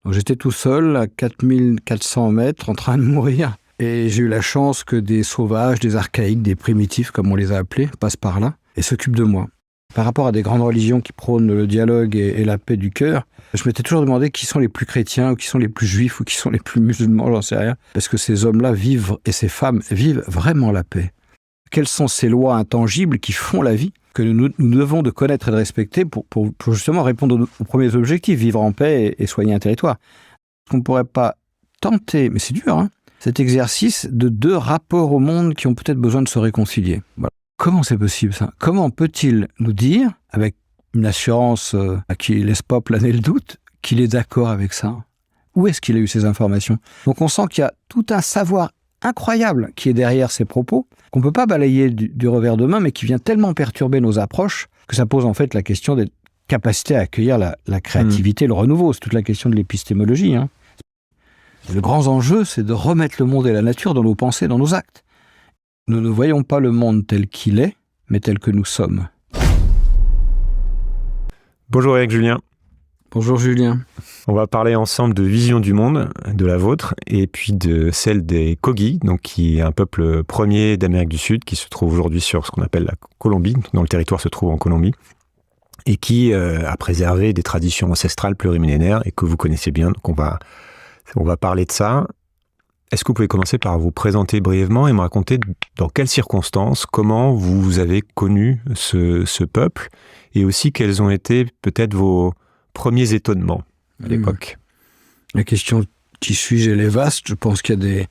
Donc, j'étais tout seul à 4400 mètres en train de mourir. Et j'ai eu la chance que des sauvages, des archaïques, des primitifs, comme on les a appelés, passent par là et s'occupent de moi. Par rapport à des grandes religions qui prônent le dialogue et la paix du cœur, je m'étais toujours demandé qui sont les plus chrétiens, ou qui sont les plus juifs, ou qui sont les plus musulmans, j'en sais rien. Parce que ces hommes-là vivent, et ces femmes vivent vraiment la paix. Quelles sont ces lois intangibles qui font la vie, que nous devons de connaître et de respecter pour justement répondre aux premiers objectifs, vivre en paix et soigner un territoire. On ne pourrait pas tenter, mais c'est dur, hein, cet exercice de deux rapports au monde qui ont peut-être besoin de se réconcilier. Voilà. Comment c'est possible ça ? Comment peut-il nous dire, avec une assurance qui laisse pas planer le doute, qu'il est d'accord avec ça ? Où est-ce qu'il a eu ces informations ? Donc on sent qu'il y a tout un savoir incroyable qui est derrière ces propos, qu'on ne peut pas balayer du revers de main, mais qui vient tellement perturber nos approches que ça pose en fait la question des capacités à accueillir la créativité, le renouveau. C'est toute la question de l'épistémologie, hein. Le grand enjeu, c'est de remettre le monde et la nature dans nos pensées, dans nos actes. Nous ne voyons pas le monde tel qu'il est, mais tel que nous sommes. Bonjour Eric Julien. Bonjour Julien. On va parler ensemble de vision du monde, de la vôtre, et puis de celle des Kogi, donc qui est un peuple premier d'Amérique du Sud, qui se trouve aujourd'hui sur ce qu'on appelle la Colombie, dont le territoire se trouve en Colombie, et qui a préservé des traditions ancestrales plurimillénaires, et que vous connaissez bien, donc on va parler de ça. Est-ce que vous pouvez commencer par vous présenter brièvement et me raconter dans quelles circonstances, comment vous avez connu ce peuple, et aussi quels ont été peut-être vos premiers étonnements à l'époque? La question « qui suis-je » elle est vaste. Je pense qu'il y a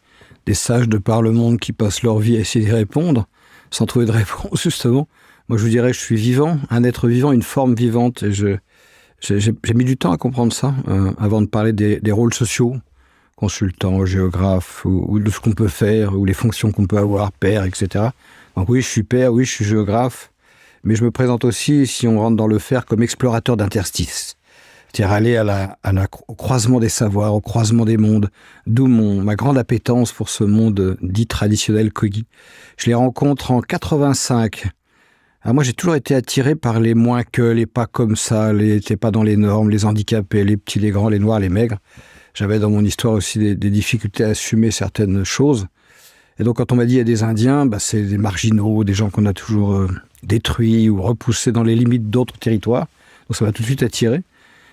des sages de par le monde qui passent leur vie à essayer d'y répondre, sans trouver de réponse, justement. Moi, je vous dirais que je suis vivant, un être vivant, une forme vivante. Et j'ai mis du temps à comprendre ça, avant de parler des rôles sociaux, consultant, géographe, ou de ce qu'on peut faire, ou les fonctions qu'on peut avoir, père, etc. Donc oui, je suis père, oui, je suis géographe, mais je me présente aussi, si on rentre dans le faire, comme explorateur d'interstices. C'est-à-dire aller au croisement des savoirs, au croisement des mondes, d'où ma grande appétence pour ce monde dit traditionnel Kogi. Je les rencontre en 85. Alors moi, j'ai toujours été attiré par les moins que, les pas comme ça, les pas dans les normes, les handicapés, les petits, les grands, les noirs, les maigres. J'avais dans mon histoire aussi des difficultés à assumer certaines choses. Et donc, quand on m'a dit il y a des Indiens, c'est des marginaux, des gens qu'on a toujours détruits ou repoussés dans les limites d'autres territoires. Donc, ça m'a tout de suite attiré.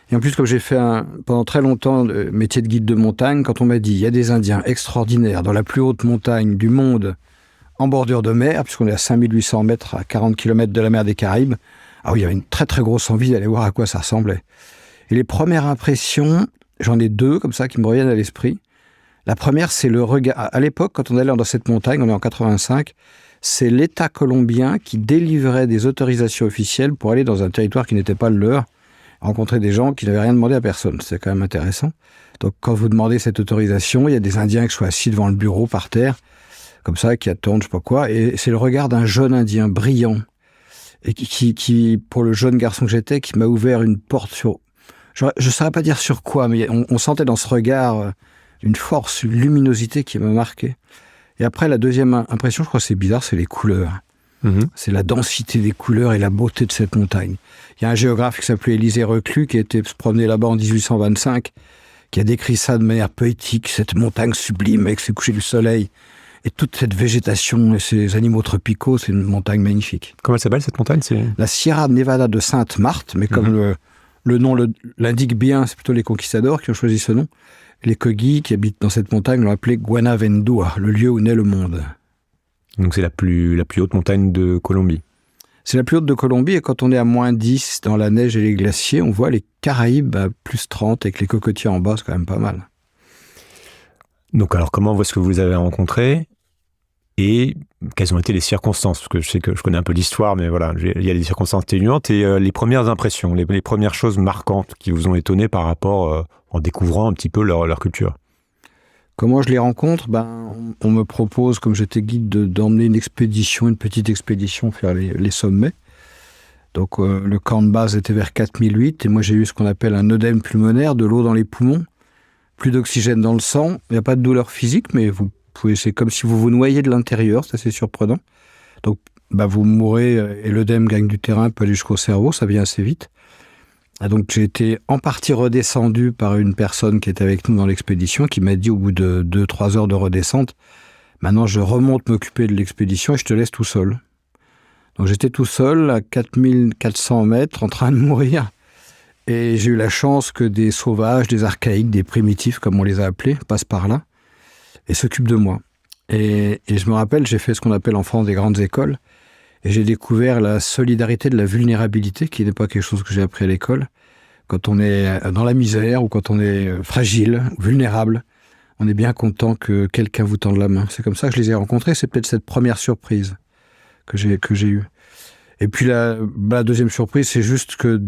Et en plus, comme j'ai fait pendant très longtemps le métier de guide de montagne, quand on m'a dit il y a des Indiens extraordinaires dans la plus haute montagne du monde, en bordure de mer, puisqu'on est à 5800 mètres, à 40 km de la mer des Caraïbes, ah oui, il y avait une très très grosse envie d'aller voir à quoi ça ressemblait. Et les premières impressions, j'en ai deux comme ça qui me reviennent à l'esprit. La première, c'est le regard. À l'époque, quand on allait dans cette montagne, on est en 85, c'est l'État colombien qui délivrait des autorisations officielles pour aller dans un territoire qui n'était pas le leur, rencontrer des gens qui n'avaient rien demandé à personne. C'est quand même intéressant. Donc, quand vous demandez cette autorisation, il y a des Indiens qui sont assis devant le bureau par terre, comme ça, qui attendent, je sais pas quoi, et c'est le regard d'un jeune Indien brillant, et qui, pour le jeune garçon que j'étais, qui m'a ouvert une porte sur... Je ne saurais pas dire sur quoi, mais on sentait dans ce regard une force, une luminosité qui m'a marqué. Et après, la deuxième impression, je crois que c'est bizarre, c'est les couleurs. C'est la densité des couleurs et la beauté de cette montagne. Il y a un géographe qui s'appelait Élisée Reclus, qui était se promener là-bas en 1825, qui a décrit ça de manière poétique, cette montagne sublime avec ses couchers du soleil, et toute cette végétation et ces animaux tropicaux. C'est une montagne magnifique. Comment elle s'appelle cette montagne? La Sierra Nevada de Sainte-Marthe, mais comme le nom l'indique bien, c'est plutôt les conquistadors qui ont choisi ce nom. Les Kogi qui habitent dans cette montagne l'ont appelé Guanavendua, le lieu où naît le monde. Donc c'est la plus haute montagne de Colombie. C'est la plus haute de Colombie, et quand on est à moins 10 dans la neige et les glaciers, on voit les Caraïbes à plus 30 avec les cocotiers en bas, c'est quand même pas mal. Donc alors comment est-ce que vous les avez rencontrés et quelles ont été les circonstances? Parce que je sais que je connais un peu l'histoire, mais voilà, il y a des circonstances atténuantes et les premières impressions, les premières choses marquantes qui vous ont étonné par rapport en découvrant un petit peu leur culture. Comment je les rencontre? On me propose, comme j'étais guide, d'emmener une petite expédition faire les sommets. Donc le camp de base était vers 4008 et moi j'ai eu ce qu'on appelle un œdème pulmonaire, de l'eau dans les poumons, plus d'oxygène dans le sang, il n'y a pas de douleur physique, mais c'est comme si vous vous noyez de l'intérieur, c'est assez surprenant. Donc vous mourrez et l'œdème gagne du terrain, peut aller jusqu'au cerveau, ça vient assez vite. Et donc j'ai été en partie redescendu par une personne qui était avec nous dans l'expédition, qui m'a dit au bout de 2-3 heures de redescente, maintenant je remonte m'occuper de l'expédition et je te laisse tout seul. Donc j'étais tout seul à 4400 mètres en train de mourir. Et j'ai eu la chance que des sauvages, des archaïques, des primitifs, comme on les a appelés, passent par là et s'occupent de moi. Et je me rappelle, j'ai fait ce qu'on appelle en France des grandes écoles. Et j'ai découvert la solidarité de la vulnérabilité, qui n'est pas quelque chose que j'ai appris à l'école. Quand on est dans la misère ou quand on est fragile, vulnérable, on est bien content que quelqu'un vous tende la main. C'est comme ça que je les ai rencontrés. C'est peut-être cette première surprise que j'ai eue. Et puis la deuxième surprise, c'est juste que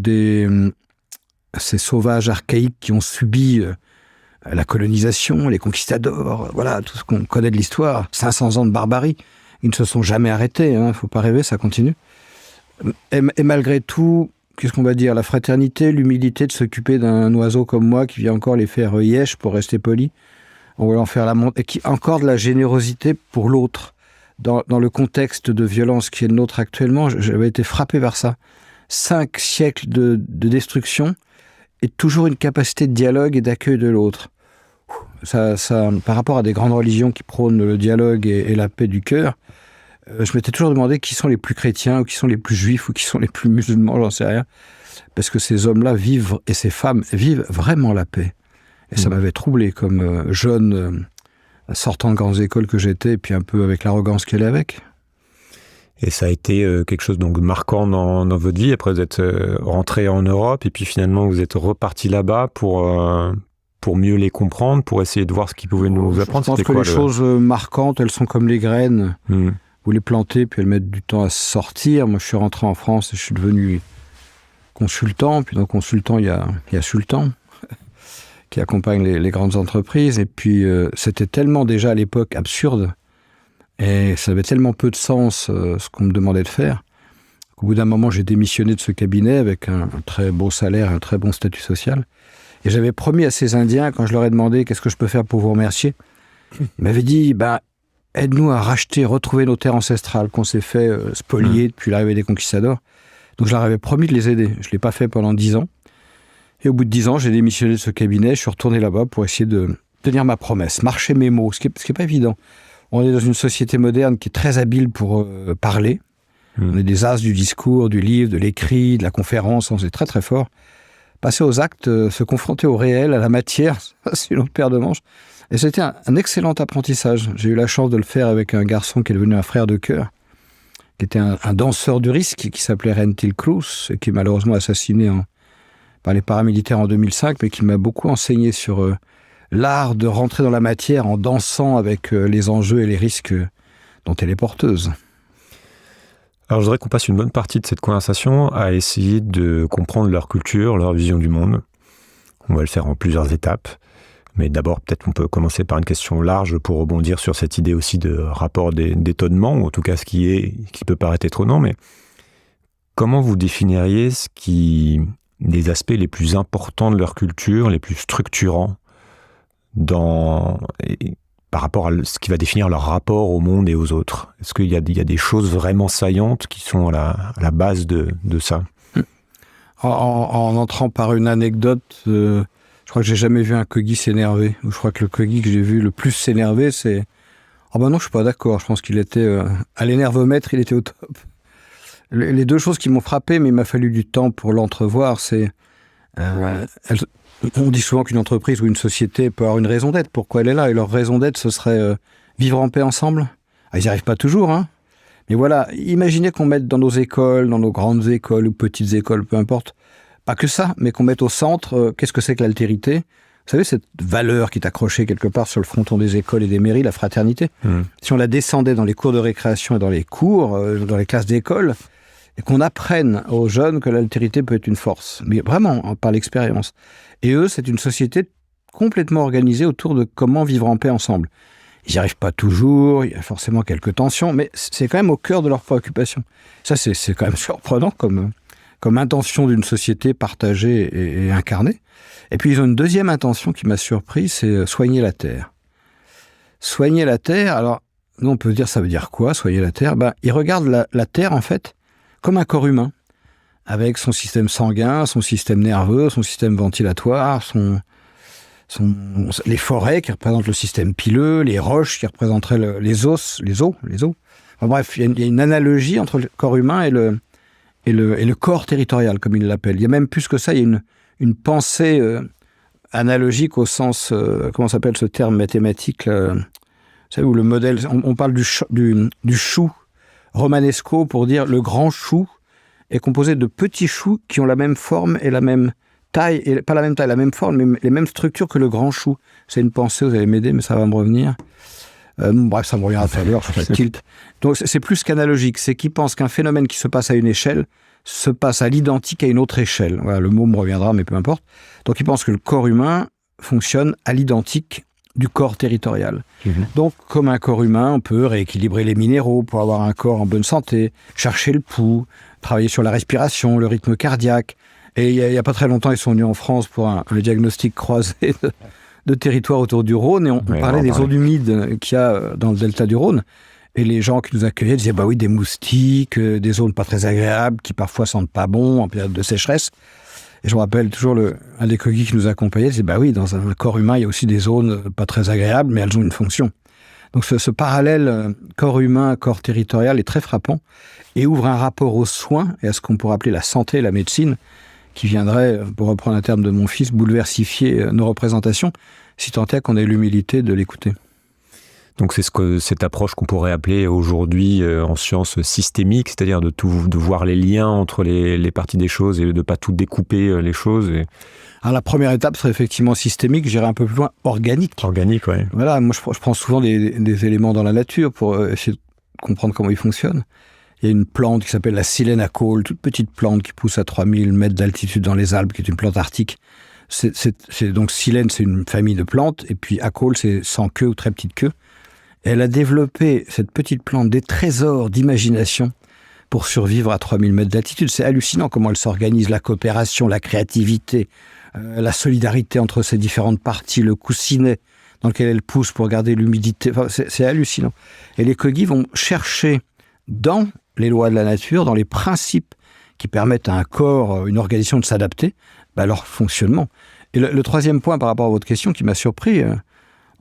ces sauvages archaïques qui ont subi la colonisation, les conquistadors, voilà, tout ce qu'on connaît de l'histoire, 500 ans de barbarie, ils ne se sont jamais arrêtés, hein, faut pas rêver, ça continue. Et malgré tout, qu'est-ce qu'on va dire, la fraternité, l'humilité de s'occuper d'un oiseau comme moi qui vient encore les faire yèche, pour rester poli, en voulant faire la montre, et qui encore de la générosité pour l'autre. Dans le contexte de violence qui est le nôtre actuellement, j'avais été frappé par ça. 5 siècles de destruction et toujours une capacité de dialogue et d'accueil de l'autre. Ça, par rapport à des grandes religions qui prônent le dialogue et la paix du cœur, je m'étais toujours demandé qui sont les plus chrétiens, ou qui sont les plus juifs, ou qui sont les plus musulmans, j'en sais rien. Parce que ces hommes-là vivent, et ces femmes vivent vraiment la paix. Et ça m'avait troublé comme jeune sortant de grandes écoles que j'étais, et puis un peu avec l'arrogance qu'elle est avec. Et ça a été quelque chose donc marquant dans votre vie. Après, vous êtes rentré en Europe, et puis finalement, vous êtes reparti là-bas pour mieux les comprendre, pour essayer de voir ce qu'ils pouvaient nous apprendre. Je pense que les choses marquantes, elles sont comme les graines. Vous les plantez, puis elles mettent du temps à sortir. Moi, je suis rentré en France et je suis devenu consultant. Puis dans consultant, il y a Sultan qui accompagne les grandes entreprises. Et puis, c'était tellement déjà à l'époque absurde et ça avait tellement peu de sens ce qu'on me demandait de faire qu'au bout d'un moment, j'ai démissionné de ce cabinet avec un très beau salaire, un très bon statut social. Et j'avais promis à ces Indiens, quand je leur ai demandé « Qu'est-ce que je peux faire pour vous remercier ?» Ils m'avaient dit « Aide-nous à racheter, retrouver nos terres ancestrales qu'on s'est fait spolier depuis l'arrivée des conquistadors. » Donc je leur avais promis de les aider. Je ne l'ai pas fait pendant 10 ans. Et au bout de 10 ans, j'ai démissionné de ce cabinet. Je suis retourné là-bas pour essayer de tenir ma promesse, marcher mes mots, ce qui est pas évident. On est dans une société moderne qui est très habile pour parler. On est des as du discours, du livre, de l'écrit, de la conférence. On est très très fort. Passer aux actes, se confronter au réel, à la matière, c'est une autre paire de manches. Et c'était un excellent apprentissage. J'ai eu la chance de le faire avec un garçon qui est devenu un frère de cœur, qui était un danseur du risque, qui s'appelait Rentil Cruz, et qui est malheureusement assassiné par les paramilitaires en 2005, mais qui m'a beaucoup enseigné sur l'art de rentrer dans la matière en dansant avec les enjeux et les risques dont elle est porteuse. Alors, je voudrais qu'on passe une bonne partie de cette conversation à essayer de comprendre leur culture, leur vision du monde. On va le faire en plusieurs étapes. Mais d'abord, peut-être on peut commencer par une question large pour rebondir sur cette idée aussi de rapport d'étonnement, ou en tout cas ce qui peut paraître étonnant. Mais comment vous définiriez les aspects les plus importants de leur culture, les plus structurants par rapport à ce qui va définir leur rapport au monde et aux autres? Est-ce qu'il y a des choses vraiment saillantes qui sont à la base de ça? En entrant par une anecdote, je crois que j'ai jamais vu un Kogi s'énerver. Je crois que le Kogi que j'ai vu le plus s'énerver, c'est « Ah ben non, je suis pas d'accord. Je pense qu'il était à l'énervomètre, il était au top. » Les deux choses qui m'ont frappé, mais il m'a fallu du temps pour l'entrevoir, c'est... On dit souvent qu'une entreprise ou une société peut avoir une raison d'être. Pourquoi elle est là? Et leur raison d'être, ce serait vivre en paix ensemble. Ils n'y arrivent pas toujours, hein. Mais voilà, imaginez qu'on mette dans nos écoles, dans nos grandes écoles ou petites écoles, peu importe, pas que ça, mais qu'on mette au centre, qu'est-ce que c'est que l'altérité? Vous savez, cette valeur qui est accrochée quelque part sur le fronton des écoles et des mairies, la fraternité. Si on la descendait dans les cours de récréation et dans les cours, dans les classes d'école, et qu'on apprenne aux jeunes que l'altérité peut être une force, mais vraiment, par l'expérience. Et eux, c'est une société complètement organisée autour de comment vivre en paix ensemble. Ils n'y arrivent pas toujours, il y a forcément quelques tensions, mais c'est quand même au cœur de leurs préoccupations. Ça, c'est quand même surprenant comme intention d'une société partagée et incarnée. Et puis, ils ont une deuxième intention qui m'a surpris, c'est soigner la terre. Soigner la terre, alors, nous, on peut dire, ça veut dire quoi, soigner la terre? Ils regardent la terre, en fait, comme un corps humain. avec son système sanguin, son système nerveux, son système ventilatoire, les forêts qui représentent le système pileux, les roches qui représenteraient les os. Enfin, bref, il y a une analogie entre le corps humain et le corps territorial, comme il l'appelle. Il y a même plus que ça, il y a une pensée analogique au sens, comment s'appelle ce terme mathématique là, vous savez, où le modèle, on parle du chou romanesco pour dire le grand chou est composé de petits choux qui ont la même forme et la même taille, et pas la même taille, la même forme, mais les mêmes structures que le grand chou. C'est une pensée, vous allez m'aider, mais ça va me revenir. Bref, ça me reviendra tout à l'heure, je ferai tilt. Donc c'est plus qu'analogique, c'est qu'ils pensent qu'un phénomène qui se passe à une échelle se passe à l'identique à une autre échelle. Voilà, le mot me reviendra, mais peu importe. Donc ils pensent que le corps humain fonctionne à l'identique du corps territorial. Donc, comme un corps humain, on peut rééquilibrer les minéraux pour avoir un corps en bonne santé, chercher le pouls, travailler sur la respiration, le rythme cardiaque. Et il y a pas très longtemps, ils sont venus en France pour un diagnostic croisé de territoire autour du Rhône, et on parlait des zones humides qu'il y a dans le delta du Rhône. Et les gens qui nous accueillaient disaient, bah oui, des moustiques, des zones pas très agréables, qui parfois sentent pas bon en période de sécheresse. Et je me rappelle toujours un des coquilles qui nous accompagnait, disait, bah oui, dans un corps humain, il y a aussi des zones pas très agréables, mais elles ont une fonction. Donc ce parallèle corps humain, corps territorial est très frappant et ouvre un rapport aux soins et à ce qu'on pourrait appeler la santé et la médecine, qui viendrait, pour reprendre un terme de mon fils, bouleversifier nos représentations, si tant est qu'on ait l'humilité de l'écouter. Donc c'est cette approche qu'on pourrait appeler aujourd'hui en sciences systémiques, c'est-à-dire de voir les liens entre les parties des choses et de ne pas tout découper les choses. Alors la première étape serait effectivement systémique, j'irais un peu plus loin, organique. Organique, oui. Voilà, moi je prends souvent des éléments dans la nature pour essayer de comprendre comment ils fonctionnent. Il y a une plante qui s'appelle la silène à caules, toute petite plante qui pousse à 3000 mètres d'altitude dans les Alpes, qui est une plante arctique. Donc silène, c'est une famille de plantes, et puis à caules, c'est sans queue ou très petite queue. Elle a développé, cette petite plante, des trésors d'imagination pour survivre à 3000 mètres d'altitude. C'est hallucinant comment elle s'organise, la coopération, la créativité, la solidarité entre ces différentes parties, le coussinet dans lequel elle pousse pour garder l'humidité. Enfin, c'est hallucinant. Et les Kogi vont chercher dans les lois de la nature, dans les principes qui permettent à un corps, une organisation de s'adapter, à leur fonctionnement. Et le troisième point par rapport à votre question qui m'a surpris,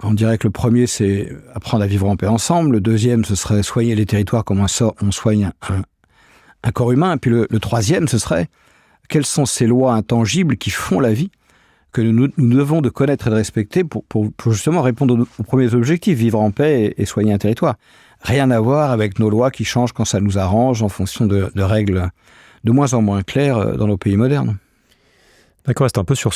on dirait que le premier, c'est apprendre à vivre en paix ensemble. Le deuxième, ce serait soigner les territoires comme on soigne un corps humain. Et puis le troisième, ce serait quelles sont ces lois intangibles qui font la vie que nous devons de connaître et de respecter pour justement répondre aux premiers objectifs, vivre en paix et soigner un territoire. Rien à voir avec nos lois qui changent quand ça nous arrange en fonction de règles de moins en moins claires dans nos pays modernes. D'accord, c'est un peu sur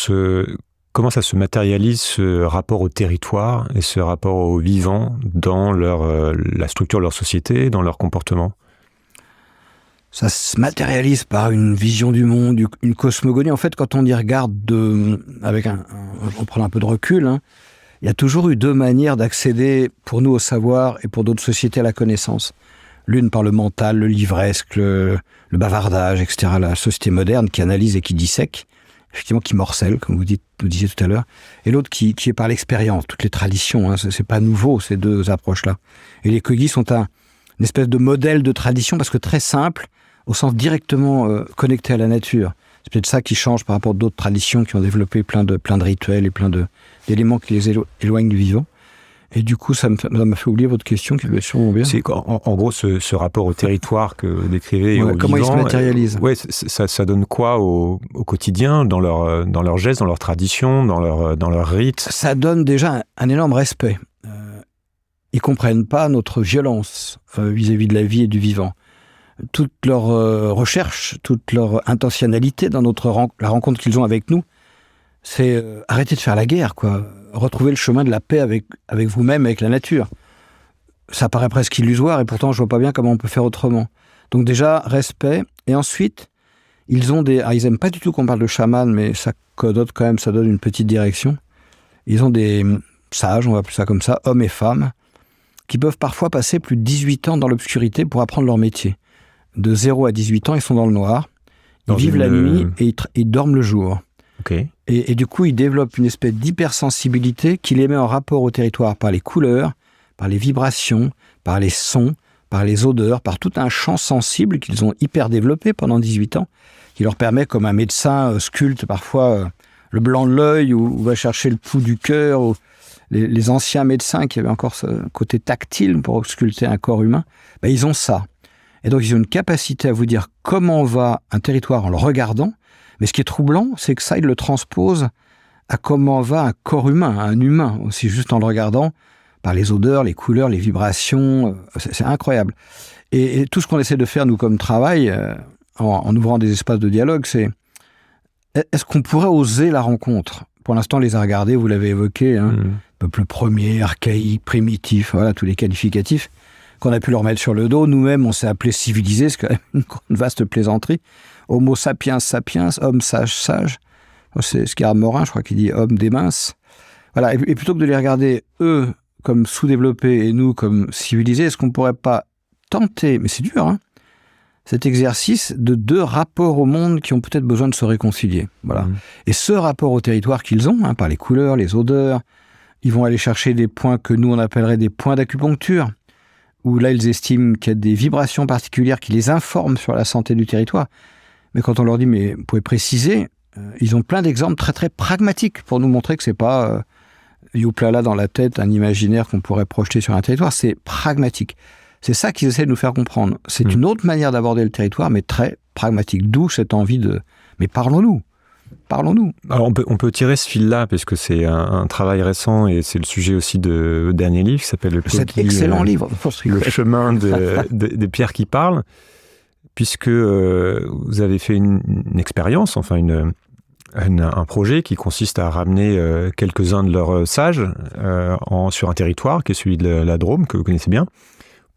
comment ça se matérialise, ce rapport au territoire et ce rapport au vivant dans la structure de leur société, dans leur comportement. Ça se matérialise par une vision du monde, une cosmogonie. En fait, quand on y regarde en prenant un peu de recul, il y a toujours eu deux manières d'accéder pour nous au savoir et pour d'autres sociétés à la connaissance. L'une par le mental, le livresque, le bavardage, etc. La société moderne qui analyse et qui dissèque, effectivement qui morcelle, comme vous disiez tout à l'heure. Et l'autre qui est par l'expérience, toutes les traditions. C'est pas nouveau, ces deux approches-là. Et les Kogi sont une espèce de modèle de tradition, parce que très simple, au sens directement connecté à la nature. C'est peut-être ça qui change par rapport à d'autres traditions qui ont développé plein de rituels et plein d'éléments qui les éloignent du vivant. Et du coup, ça m'a fait oublier votre question, qui est sûrement bien. C'est en gros ce rapport au territoire que vous décrivez. Ouais, comment vivant, il se matérialise. Ça donne quoi au quotidien, dans leurs gestes, dans leurs traditions, dans leurs rites? Ça donne déjà un énorme respect. Ils comprennent pas notre violence vis-à-vis de la vie et du vivant. Toute leur recherche, toute leur intentionnalité dans la rencontre qu'ils ont avec nous, c'est arrêter de faire la guerre, quoi. Retrouver le chemin de la paix avec vous-même, avec la nature. Ça paraît presque illusoire et pourtant je vois pas bien comment on peut faire autrement. Donc déjà, respect. Et ensuite, ils aiment pas du tout qu'on parle de chaman, mais ça codote quand même, ça donne une petite direction. Ils ont des sages, on va appeler ça comme ça, hommes et femmes, qui peuvent parfois passer plus de 18 ans dans l'obscurité pour apprendre leur métier. De 0 à 18 ans, ils sont dans le noir. Ils vivent la nuit et ils dorment le jour. Okay. Et du coup, ils développent une espèce d'hypersensibilité qui les met en rapport au territoire par les couleurs, par les vibrations, par les sons, par les odeurs, par tout un champ sensible qu'ils ont hyper développé pendant 18 ans, qui leur permet, comme un médecin sculpte parfois le blanc de l'œil ou va chercher le pouls du cœur, ou les anciens médecins qui avaient encore ce côté tactile pour sculpter un corps humain, ils ont ça. Et donc, ils ont une capacité à vous dire comment va un territoire en le regardant. Mais ce qui est troublant, c'est que ça, ils le transposent à comment va un corps humain, un humain aussi, juste en le regardant, par les odeurs, les couleurs, les vibrations. C'est incroyable. Et tout ce qu'on essaie de faire, nous, comme travail, en ouvrant des espaces de dialogue, c'est est-ce qu'on pourrait oser la rencontre ? Pour l'instant, on les a regardés, vous l'avez évoqué, peuple premier, archaïque, primitif, voilà, tous les qualificatifs qu'on a pu leur mettre sur le dos. Nous-mêmes, on s'est appelé civilisé, c'est quand même une vaste plaisanterie. Homo sapiens sapiens, homme sage sage. C'est Scarab Morin, je crois, qui dit homme des minces. Voilà. Et plutôt que de les regarder, eux, comme sous-développés et nous, comme civilisés, est-ce qu'on ne pourrait pas tenter, mais c'est dur, cet exercice de 2 rapports au monde qui ont peut-être besoin de se réconcilier. Voilà. Et ce rapport au territoire qu'ils ont, par les couleurs, les odeurs, ils vont aller chercher des points que nous, on appellerait des points d'acupuncture, où là, ils estiment qu'il y a des vibrations particulières qui les informent sur la santé du territoire. Mais quand on leur dit, mais vous pouvez préciser, ils ont plein d'exemples très, très pragmatiques pour nous montrer que c'est pas youplala dans la tête, un imaginaire qu'on pourrait projeter sur un territoire, c'est pragmatique. C'est ça qu'ils essaient de nous faire comprendre. C'est une autre manière d'aborder le territoire, mais très pragmatique. D'où cette envie de... Mais parlons-nous. Alors on peut tirer ce fil-là, parce que c'est un travail récent, et c'est le sujet aussi de dernier livre qui s'appelle Cet excellent livre. Le chemin des pierres qui parlent, puisque vous avez fait une expérience, enfin un projet qui consiste à ramener quelques-uns de leurs sages sur un territoire qui est celui de la Drôme, que vous connaissez bien,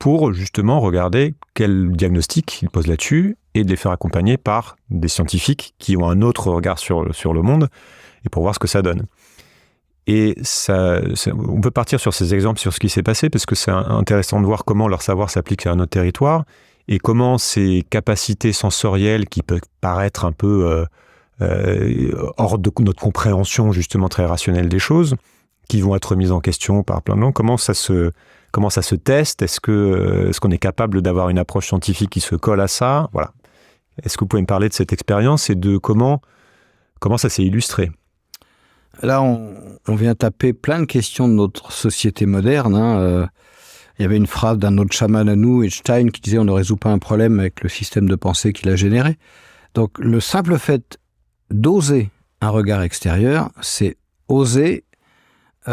pour justement regarder quel diagnostic ils posent là-dessus et de les faire accompagner par des scientifiques qui ont un autre regard sur le monde et pour voir ce que ça donne. Et on peut partir sur ces exemples, sur ce qui s'est passé, parce que c'est intéressant de voir comment leur savoir s'applique à notre territoire et comment ces capacités sensorielles qui peuvent paraître un peu hors de notre compréhension justement très rationnelle des choses, qui vont être mises en question par plein de gens, comment ça se teste? Est-ce qu'on est capable d'avoir une approche scientifique qui se colle à ça? Voilà. Est-ce que vous pouvez me parler de cette expérience et de comment ça s'est illustré? Là, on vient taper plein de questions de notre société moderne. Il y avait une phrase d'un autre chaman à nous, Einstein, qui disait « on ne résout pas un problème avec le système de pensée qu'il a généré ». Donc, le simple fait d'oser un regard extérieur, c'est oser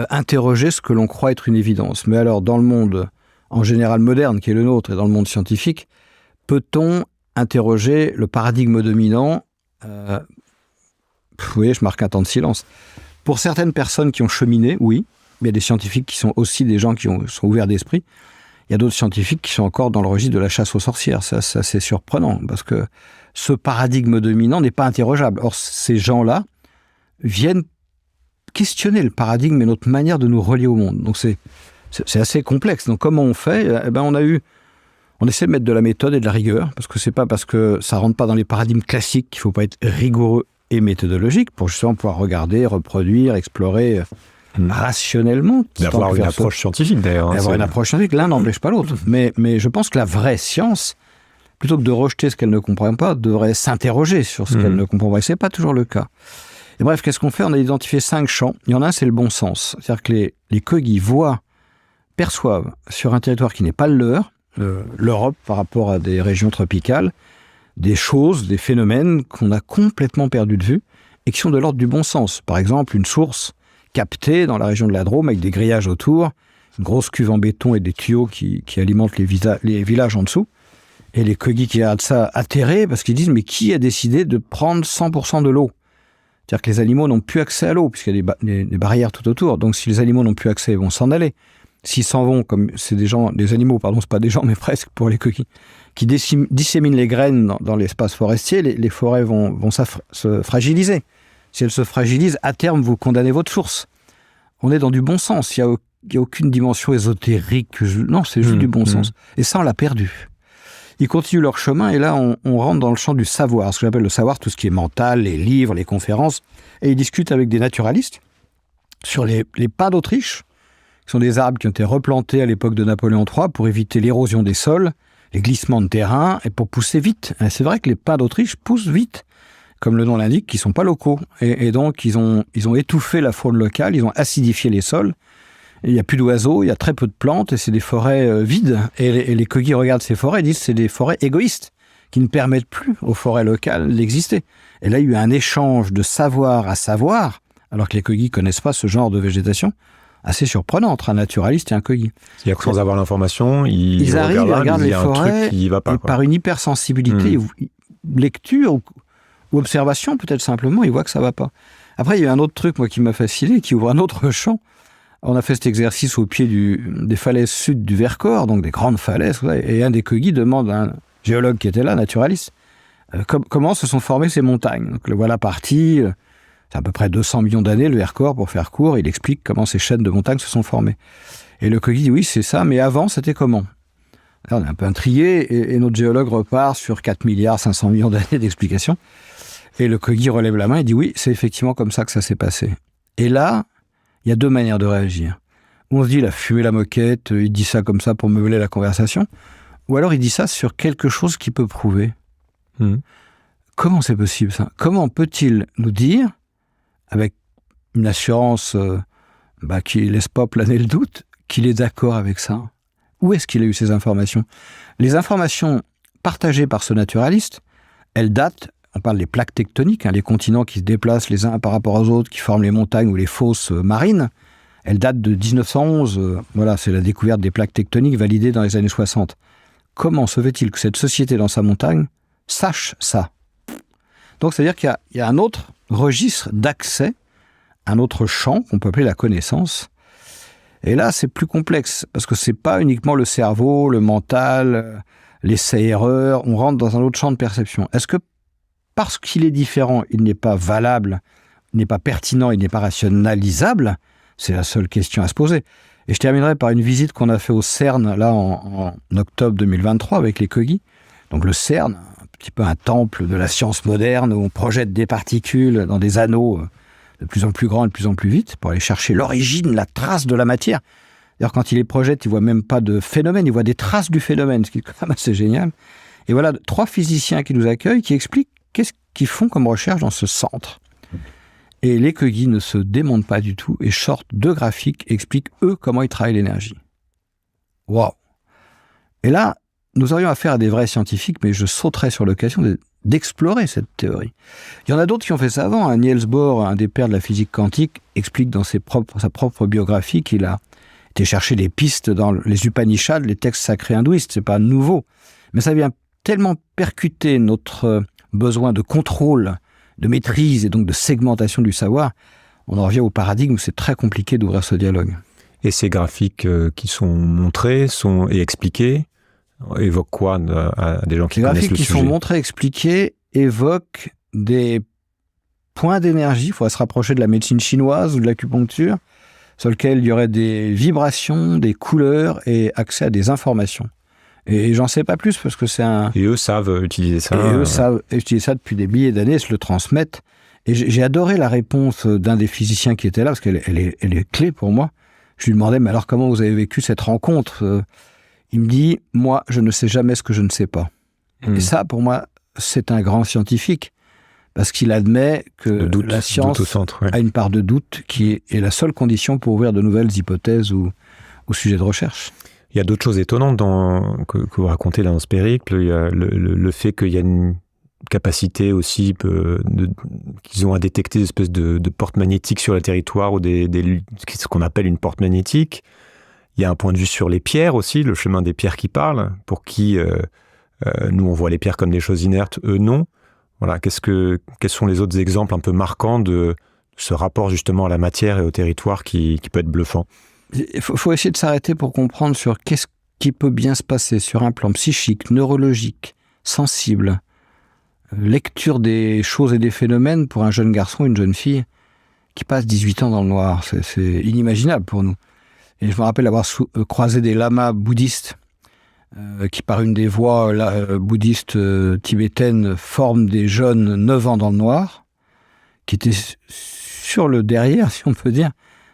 interroger ce que l'on croit être une évidence. Mais alors, dans le monde en général moderne, qui est le nôtre, et dans le monde scientifique, peut-on interroger le paradigme dominant? Vous voyez, je marque un temps de silence. Pour certaines personnes qui ont cheminé, oui, mais il y a des scientifiques qui sont aussi des gens qui sont ouverts d'esprit. Il y a d'autres scientifiques qui sont encore dans le registre de la chasse aux sorcières. Ça c'est surprenant, parce que ce paradigme dominant n'est pas interrogeable. Or, ces gens-là viennent questionner le paradigme et notre manière de nous relier au monde. Donc c'est assez complexe. Donc comment on fait? On essaie de mettre de la méthode et de la rigueur, parce que c'est pas parce que ça rentre pas dans les paradigmes classiques qu'il faut pas être rigoureux et méthodologique pour justement pouvoir regarder, reproduire, explorer rationnellement. D'avoir une approche scientifique d'ailleurs. D'avoir une approche scientifique, l'un n'empêche pas l'autre. Mais je pense que la vraie science, plutôt que de rejeter ce qu'elle ne comprend pas, devrait s'interroger sur ce qu'elle ne comprend pas. Et c'est pas toujours le cas. Et bref, qu'est-ce qu'on fait? On a identifié 5 champs. Il y en a un, c'est le bon sens. C'est-à-dire que les Kogis perçoivent sur un territoire qui n'est pas le leur, l'Europe par rapport à des régions tropicales, des choses, des phénomènes qu'on a complètement perdus de vue et qui sont de l'ordre du bon sens. Par exemple, une source captée dans la région de la Drôme avec des grillages autour, une grosse cuve en béton et des tuyaux qui alimentent les villages en dessous. Et les Kogis qui regardent ça atterrés parce qu'ils disent « mais qui a décidé de prendre 100% de l'eau ?» C'est-à-dire que les animaux n'ont plus accès à l'eau, puisqu'il y a des barrières tout autour. Donc si les animaux n'ont plus accès, ils vont s'en aller. S'ils s'en vont, comme c'est des animaux, c'est pas des gens, mais presque pour les Kogis, qui disséminent les graines dans l'espace forestier, les forêts vont se fragiliser. Si elles se fragilisent, à terme, vous condamnez votre source. On est dans du bon sens. Il n'y a aucune dimension ésotérique. Non, c'est juste du bon sens. Et ça, on l'a perdu. Ils continuent leur chemin et là, on rentre dans le champ du savoir, ce que j'appelle le savoir, tout ce qui est mental, les livres, les conférences. Et ils discutent avec des naturalistes sur les pins d'Autriche, qui sont des arbres qui ont été replantés à l'époque de Napoléon III pour éviter l'érosion des sols, les glissements de terrain et pour pousser vite. Et c'est vrai que les pins d'Autriche poussent vite, comme le nom l'indique, qui ne sont pas locaux. Et donc, ils ont étouffé la faune locale, ils ont acidifié les sols. Il n'y a plus d'oiseaux, il y a très peu de plantes et c'est des forêts vides. Et les Kogi regardent ces forêts et disent que c'est des forêts égoïstes qui ne permettent plus aux forêts locales d'exister. Et là, il y a eu un échange de savoir à savoir, alors que les Kogi ne connaissent pas ce genre de végétation, assez surprenant entre un naturaliste et un Kogi. C'est-à-dire que sans avoir l'information, ils arrivent, ils regardent les forêts qui va pas, et par une hypersensibilité, lecture ou observation peut-être simplement, ils voient que ça ne va pas. Après, il y a un autre truc moi, qui m'a fasciné, qui ouvre un autre champ. On a fait cet exercice au pied des falaises sud du Vercors, donc des grandes falaises, et un des Kogi demande à un géologue qui était là, naturaliste, comment se sont formées ces montagnes. Donc le voilà parti, c'est à peu près 200 millions d'années, le Vercors, pour faire court, il explique comment ces chaînes de montagnes se sont formées. Et le Kogi dit oui, c'est ça, mais avant, c'était comment ? Alors, on est un peu intrigué, et notre géologue repart sur 4 milliards 500 millions d'années d'explications. Et le Kogi relève la main et dit oui, c'est effectivement comme ça que ça s'est passé. Et là, il y a deux manières de réagir. On se dit, il a fumé la moquette, il dit ça comme ça pour meubler la conversation. Ou alors il dit ça sur quelque chose qui peut prouver. Comment c'est possible ça ? Comment peut-il nous dire, avec une assurance qui ne laisse pas planer le doute, qu'il est d'accord avec ça ? Où est-ce qu'il a eu ces informations ? Les informations partagées par ce naturaliste, elles datent, on parle des plaques tectoniques, les continents qui se déplacent les uns par rapport aux autres, qui forment les montagnes ou les fosses marines, elles datent de 1911. Voilà, c'est la découverte des plaques tectoniques validées dans les années 60. Comment se fait-il que cette société dans sa montagne sache ça ? Donc, c'est-à-dire qu'il y a un autre registre d'accès, un autre champ qu'on peut appeler la connaissance. Et là, c'est plus complexe, parce que c'est pas uniquement le cerveau, le mental, l'essai-erreur, on rentre dans un autre champ de perception. Est-ce que parce qu'il est différent, il n'est pas valable, il n'est pas pertinent, il n'est pas rationalisable ? C'est la seule question à se poser. Et je terminerai par une visite qu'on a fait au CERN, là, en octobre 2023, avec les Kogi. Donc le CERN, un petit peu un temple de la science moderne, où on projette des particules dans des anneaux de plus en plus grands et de plus en plus vite, pour aller chercher l'origine, la trace de la matière. D'ailleurs, quand il les projette, il ne voit même pas de phénomène, il voit des traces du phénomène, ce qui est quand même assez génial. Et voilà, 3 physiciens qui nous accueillent, qui expliquent qu'est-ce qu'ils font comme recherche dans ce centre. Et les Kogi ne se démontent pas du tout et sortent 2 graphiques et expliquent, eux, comment ils travaillent l'énergie. Waouh ! Et là, nous aurions affaire à des vrais scientifiques, mais je sauterais sur l'occasion d'explorer cette théorie. Il y en a d'autres qui ont fait ça avant. Niels Bohr, un des pères de la physique quantique, explique dans sa propre biographie qu'il a été chercher des pistes dans les Upanishads, les textes sacrés hindouistes. C'est pas nouveau. Mais ça vient tellement percuter notre besoin de contrôle, de maîtrise et donc de segmentation du savoir, on en revient au paradigme où c'est très compliqué d'ouvrir ce dialogue. Et ces graphiques qui sont montrés et expliqués évoquent quoi à des gens qui connaissent le sujet ? Les graphiques qui sont montrés, expliqués, évoquent des points d'énergie, il faudrait se rapprocher de la médecine chinoise ou de l'acupuncture, sur lequel il y aurait des vibrations, des couleurs et accès à des informations. Et j'en sais pas plus parce que c'est un... Et eux savent utiliser ça. Et eux savent utiliser ça depuis des milliers d'années, se le transmettent. Et j'ai adoré la réponse d'un des physiciens qui était là, parce qu'elle est clé pour moi. Je lui demandais, mais alors comment vous avez vécu cette rencontre ? Il me dit, moi, je ne sais jamais ce que je ne sais pas. Et ça, pour moi, c'est un grand scientifique, parce qu'il admet que la science a une part de doute qui est la seule condition pour ouvrir de nouvelles hypothèses ou sujets de recherche. Il y a d'autres choses étonnantes que vous racontez là dans ce périple. Il y a le fait qu'il y a une capacité aussi qu'ils ont à détecter des espèces de portes magnétiques sur le territoire ou ce qu'on appelle une porte magnétique. Il y a un point de vue sur les pierres aussi, le chemin des pierres qui parle, pour qui nous on voit les pierres comme des choses inertes, eux non. Voilà, quels sont les autres exemples un peu marquants de ce rapport justement à la matière et au territoire qui peut être bluffant ? Il faut essayer de s'arrêter pour comprendre sur qu'est-ce qui peut bien se passer sur un plan psychique, neurologique, sensible. Lecture des choses et des phénomènes pour un jeune garçon, une jeune fille qui passe 18 ans dans le noir. C'est inimaginable pour nous. Et je me rappelle avoir croisé des lamas bouddhistes qui, par une des voies bouddhistes tibétaines, forment des jeunes 9 ans dans le noir, qui étaient sur le derrière, si on peut dire,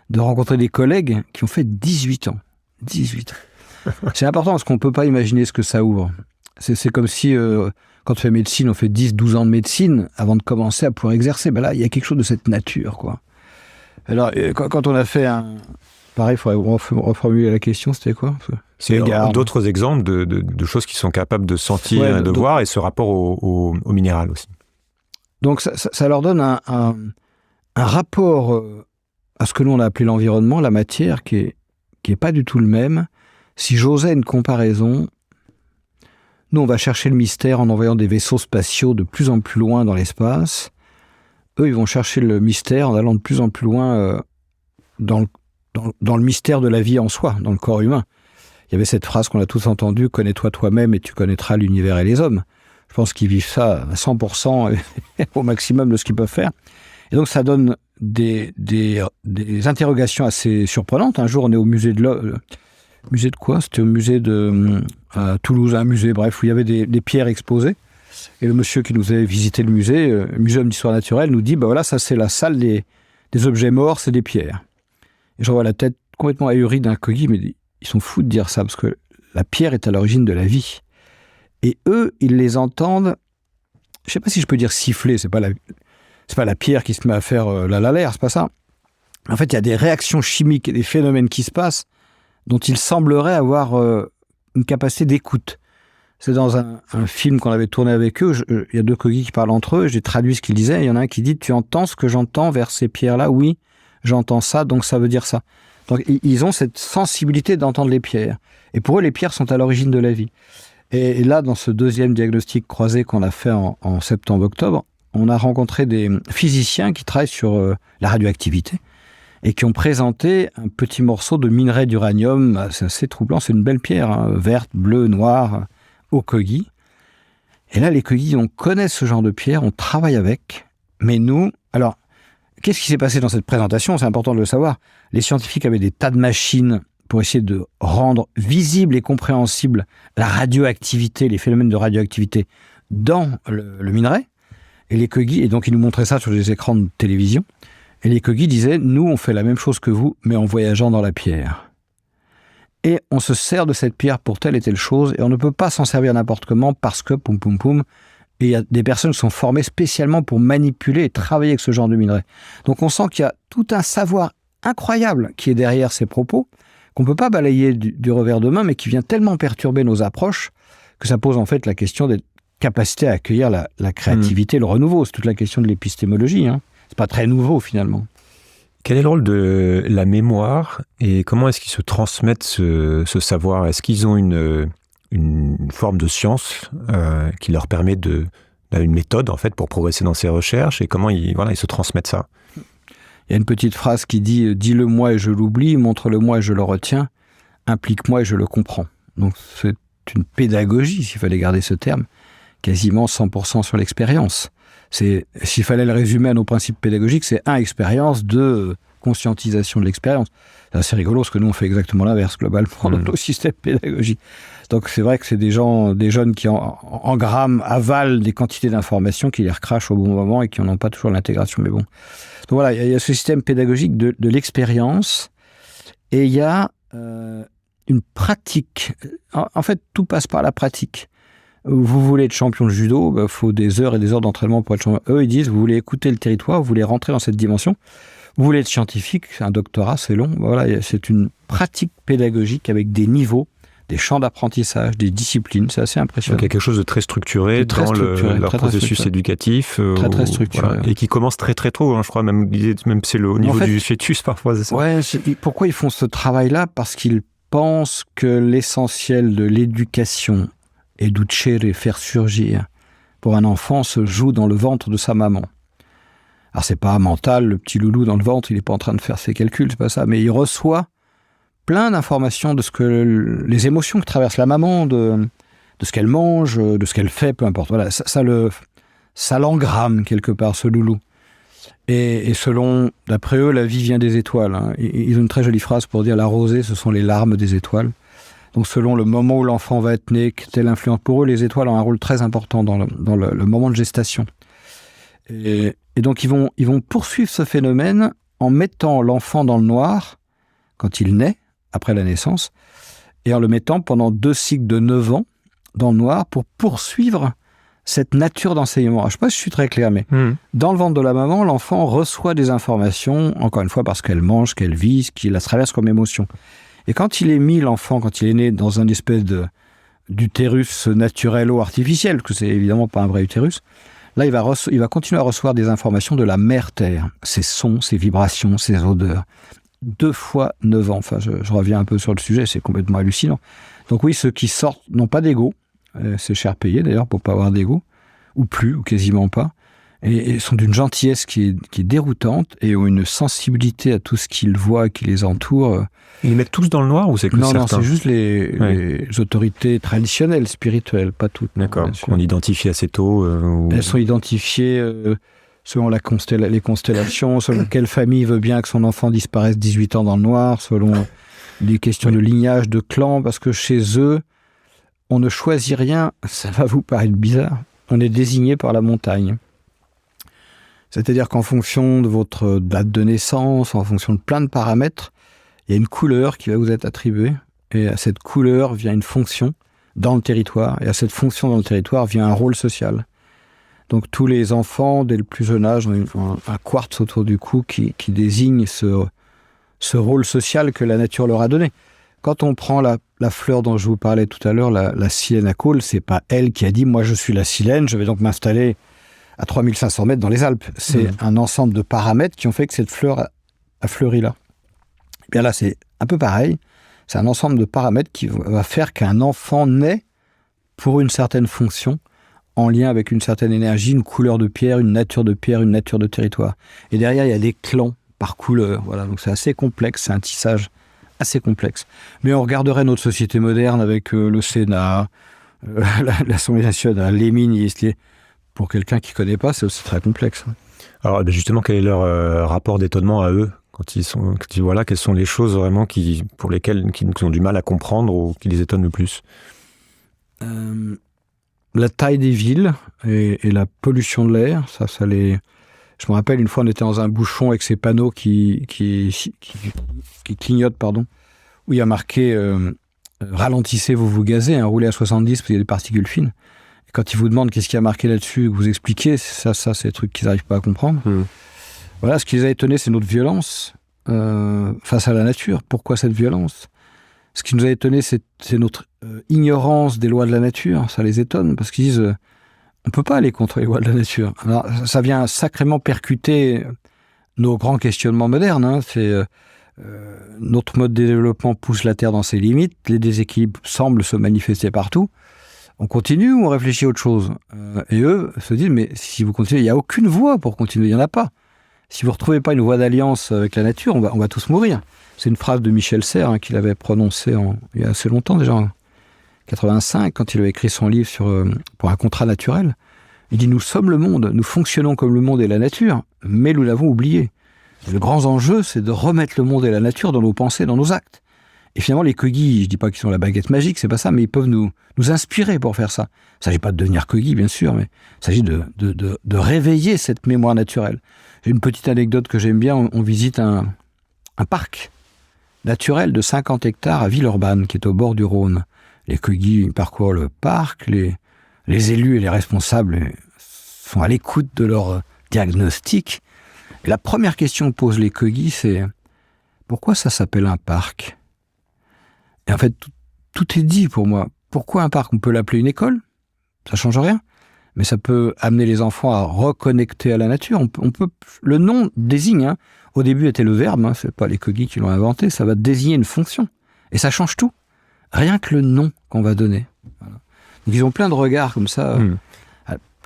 de rencontrer des collègues qui ont fait 18 ans. 18 ans. C'est important parce qu'on ne peut pas imaginer ce que ça ouvre. C'est comme si, quand on fait médecine, on fait 10, 12 ans de médecine avant de commencer à pouvoir exercer. Ben là, il y a quelque chose de cette nature, quoi. Alors, quand on a fait un... Pareil, il faudrait reformuler la question, c'était quoi? C'est d'autres exemples de choses qui sont capables de sentir et de voir, et ce rapport au minéral aussi. Donc, ça leur donne un rapport à ce que nous, on a appelé l'environnement, la matière, qui est pas du tout le même. Si j'osais une comparaison, nous, on va chercher le mystère en envoyant des vaisseaux spatiaux de plus en plus loin dans l'espace. Eux, ils vont chercher le mystère en allant de plus en plus loin dans le mystère de la vie en soi, dans le corps humain. Il y avait cette phrase qu'on a tous entendue, « Connais-toi toi-même et tu connaîtras l'univers et les hommes ». Je pense qu'ils vivent ça à 100% au maximum de ce qu'ils peuvent faire. Et donc, ça donne des interrogations assez surprenantes. Un jour, on est au musée de l'homme. Musée de quoi? C'était au musée à Toulouse, un musée, bref, où il y avait des pierres exposées. Et le monsieur qui nous avait visité le musée, Muséum d'histoire naturelle, nous dit, voilà, ça c'est la salle des objets morts, c'est des pierres. Et je vois la tête complètement ahurie d'un Kogi, mais ils sont fous de dire ça, parce que la pierre est à l'origine de la vie. Et eux, ils les entendent, je ne sais pas si je peux dire siffler, c'est pas la pierre qui se met à faire l'air, c'est pas ça. En fait, il y a des réactions chimiques et des phénomènes qui se passent dont il semblerait avoir une capacité d'écoute. C'est dans un film qu'on avait tourné avec eux, il y a deux Kogis qui parlent entre eux, j'ai traduit ce qu'ils disaient, il y en a un qui dit « Tu entends ce que j'entends vers ces pierres-là » ? Oui, j'entends ça, donc ça veut dire ça. Donc ils ont cette sensibilité d'entendre les pierres. Et pour eux, les pierres sont à l'origine de la vie. Et là, dans ce deuxième diagnostic croisé qu'on a fait en septembre-octobre, on a rencontré des physiciens qui travaillent sur la radioactivité et qui ont présenté un petit morceau de minerai d'uranium. C'est assez troublant, c'est une belle pierre, hein, verte, bleue, noire, aux Kogi. Et là, les Kogi, on connaît ce genre de pierre, on travaille avec, mais nous... Alors, qu'est-ce qui s'est passé dans cette présentation? C'est important de le savoir. Les scientifiques avaient des tas de machines pour essayer de rendre visible et compréhensible la radioactivité, les phénomènes de radioactivité dans le minerai. Et les Kogi, et donc ils nous montraient ça sur des écrans de télévision. Et les Kogi disaient, nous, on fait la même chose que vous, mais en voyageant dans la pierre. Et on se sert de cette pierre pour telle et telle chose, et on ne peut pas s'en servir n'importe comment parce que, poum, poum, poum, et il y a des personnes qui sont formées spécialement pour manipuler et travailler avec ce genre de minerai. Donc on sent qu'il y a tout un savoir incroyable qui est derrière ces propos, qu'on ne peut pas balayer du revers de main, mais qui vient tellement perturber nos approches que ça pose en fait la question des capacités à accueillir la créativité, le renouveau. C'est toute la question de l'épistémologie, hein. C'est pas très nouveau finalement. Quel est le rôle de la mémoire et comment est-ce qu'ils se transmettent ce savoir? Est-ce qu'ils ont une forme de science qui leur permet une méthode en fait pour progresser dans ces recherches et comment ils se transmettent ça? Il y a une petite phrase qui dit « Dis-le-moi et je l'oublie, montre-le-moi et je le retiens, implique-moi et je le comprends ». Donc c'est une pédagogie, s'il fallait garder ce terme, quasiment 100% sur l'expérience. S'il fallait le résumer à nos principes pédagogiques, c'est 1, expérience, 2, conscientisation de l'expérience. C'est assez rigolo parce que nous on fait exactement l'inverse globalement dans nos systèmes pédagogiques. Donc c'est vrai que c'est des jeunes qui engramment, avalent des quantités d'informations, qui les recrachent au bon moment et qui n'en ont pas toujours l'intégration. Mais bon. Donc voilà, il y a ce système pédagogique de l'expérience et il y a une pratique. En fait, tout passe par la pratique. Vous voulez être champion de judo, il faut des heures et des heures d'entraînement pour être champion. Eux, ils disent, vous voulez écouter le territoire, vous voulez rentrer dans cette dimension. Vous voulez être scientifique, c'est un doctorat, c'est long. Voilà, c'est une pratique pédagogique avec des niveaux, des champs d'apprentissage, des disciplines. C'est assez impressionnant. Donc il y a quelque chose de très structuré dans leur processus éducatif. Très structuré. Voilà, et qui commence très très tôt, hein, je crois, même c'est au niveau du fœtus parfois. C'est ça. Ouais, pourquoi ils font ce travail-là? Parce qu'ils pensent que l'essentiel de l'éducation, educere, faire surgir, pour un enfant, se joue dans le ventre de sa maman. Alors c'est pas mental, le petit loulou dans le ventre, il n'est pas en train de faire ses calculs, c'est pas ça, mais il reçoit plein d'informations de ce que les émotions que traverse la maman, de ce qu'elle mange, de ce qu'elle fait, peu importe. Voilà, ça l'engramme quelque part, ce loulou. Et selon, d'après eux, la vie vient des étoiles. Hein. Ils ont une très jolie phrase pour dire la rosée, ce sont les larmes des étoiles. Donc selon le moment où l'enfant va être né, telle influence pour eux, les étoiles ont un rôle très important dans le moment de gestation. Et donc ils vont poursuivre ce phénomène en mettant l'enfant dans le noir quand il naît, après la naissance, et en le mettant pendant 2 cycles de 9 ans dans le noir pour poursuivre cette nature d'enseignement. Alors, je ne sais pas si je suis très clair, mais dans le ventre de la maman, l'enfant reçoit des informations, encore une fois, parce qu'elle mange, qu'elle vit, ce qui la traverse comme émotion. Et quand il est mis, l'enfant, quand il est né dans une espèce d'utérus naturel ou artificiel, parce que c'est évidemment pas un vrai utérus, là, il va continuer à recevoir des informations de la mère terre, ses sons, ses vibrations, ses odeurs. 2 fois 9 ans. Enfin, je reviens un peu sur le sujet, c'est complètement hallucinant. Donc oui, ceux qui sortent n'ont pas d'ego, c'est cher payé d'ailleurs pour pas avoir d'ego, ou plus, ou quasiment pas, et sont d'une gentillesse qui est déroutante, et ont une sensibilité à tout ce qu'ils voient, qui les entoure. Ils les mettent tous dans le noir ou c'est que certains ? Non, c'est juste les autorités traditionnelles, spirituelles, pas toutes. D'accord, qu'on identifie assez tôt. Elles sont identifiées selon les constellations, selon quelle famille veut bien que son enfant disparaisse 18 ans dans le noir, selon les questions de lignage, de clan, parce que chez eux, on ne choisit rien, ça va vous paraître bizarre, on est désigné par la montagne. C'est-à-dire qu'en fonction de votre date de naissance, en fonction de plein de paramètres, il y a une couleur qui va vous être attribuée, et à cette couleur vient une fonction dans le territoire, et à cette fonction dans le territoire vient un rôle social. Donc tous les enfants, dès le plus jeune âge, ont un quartz autour du cou qui désigne ce rôle social que la nature leur a donné. Quand on prend la fleur dont je vous parlais tout à l'heure, la silène à caules, c'est pas elle qui a dit « moi je suis la silène, je vais donc m'installer à 3500 mètres dans les Alpes ». C'est un ensemble de paramètres qui ont fait que cette fleur a fleuri là. Et bien là, c'est un peu pareil. C'est un ensemble de paramètres qui va faire qu'un enfant naît pour une certaine fonction, en lien avec une certaine énergie, une couleur de pierre, une nature de pierre, une nature de territoire. Et derrière, il y a des clans par couleur. Voilà, donc c'est assez complexe, c'est un tissage assez complexe. Mais on regarderait notre société moderne avec le Sénat, l'Assemblée nationale, les ministres. Pour quelqu'un qui ne connaît pas, c'est aussi très complexe. Alors justement, quel est leur rapport d'étonnement à eux quand ils voilà, quelles sont les choses vraiment pour lesquelles ils ont du mal à comprendre ou qui les étonnent le plus? La taille des villes et la pollution de l'air, ça les... Je me rappelle, une fois, on était dans un bouchon avec ces panneaux qui clignotent, où il y a marqué ralentissez, vous gazez, roulez à 70 parce qu'il y a des particules fines. Et quand ils vous demandent qu'est-ce qu'il y a marqué là-dessus, que vous expliquez, ça c'est des trucs qu'ils n'arrivent pas à comprendre. Voilà, ce qui les a étonnés, c'est notre violence face à la nature. Pourquoi cette violence? Ce qui nous a étonnés, c'est notre ignorance des lois de la nature. Ça les étonne, parce qu'ils disent on ne peut pas aller contre les lois de la nature. Alors, ça vient sacrément percuter nos grands questionnements modernes. C'est notre mode de développement pousse la Terre dans ses limites, les déséquilibres semblent se manifester partout. On continue ou on réfléchit à autre chose? Et eux se disent, mais si vous continuez, il n'y a aucune voie pour continuer, il n'y en a pas. Si vous ne retrouvez pas une voie d'alliance avec la nature, on va tous mourir. C'est une phrase de Michel Serres qu'il avait prononcée il y a assez longtemps déjà, en 85, quand il avait écrit son livre pour un contrat naturel. Il dit « Nous sommes le monde, nous fonctionnons comme le monde et la nature, mais nous l'avons oublié. Le grand enjeu, c'est de remettre le monde et la nature dans nos pensées, dans nos actes. » Et finalement, les Kogi, je ne dis pas qu'ils sont la baguette magique, c'est pas ça, mais ils peuvent nous inspirer pour faire ça. Il ne s'agit pas de devenir Kogi, bien sûr, mais il s'agit de réveiller cette mémoire naturelle. J'ai une petite anecdote que j'aime bien, on visite un parc naturel de 50 hectares à Villeurbanne, qui est au bord du Rhône. Les Kogi parcourent le parc, les élus et les responsables sont à l'écoute de leur diagnostic. Et la première question que posent les Kogi, c'est « Pourquoi ça s'appelle un parc ?» Et en fait, tout est dit pour moi. Pourquoi un parc? On peut l'appeler une école, ça change rien, mais ça peut amener les enfants à reconnecter à la nature. On peut, le nom désigne, au début était le verbe, c'est pas les Kogi qui l'ont inventé, ça va désigner une fonction. Et ça change tout. Rien que le nom qu'on va donner. Voilà. Donc ils ont plein de regards comme ça,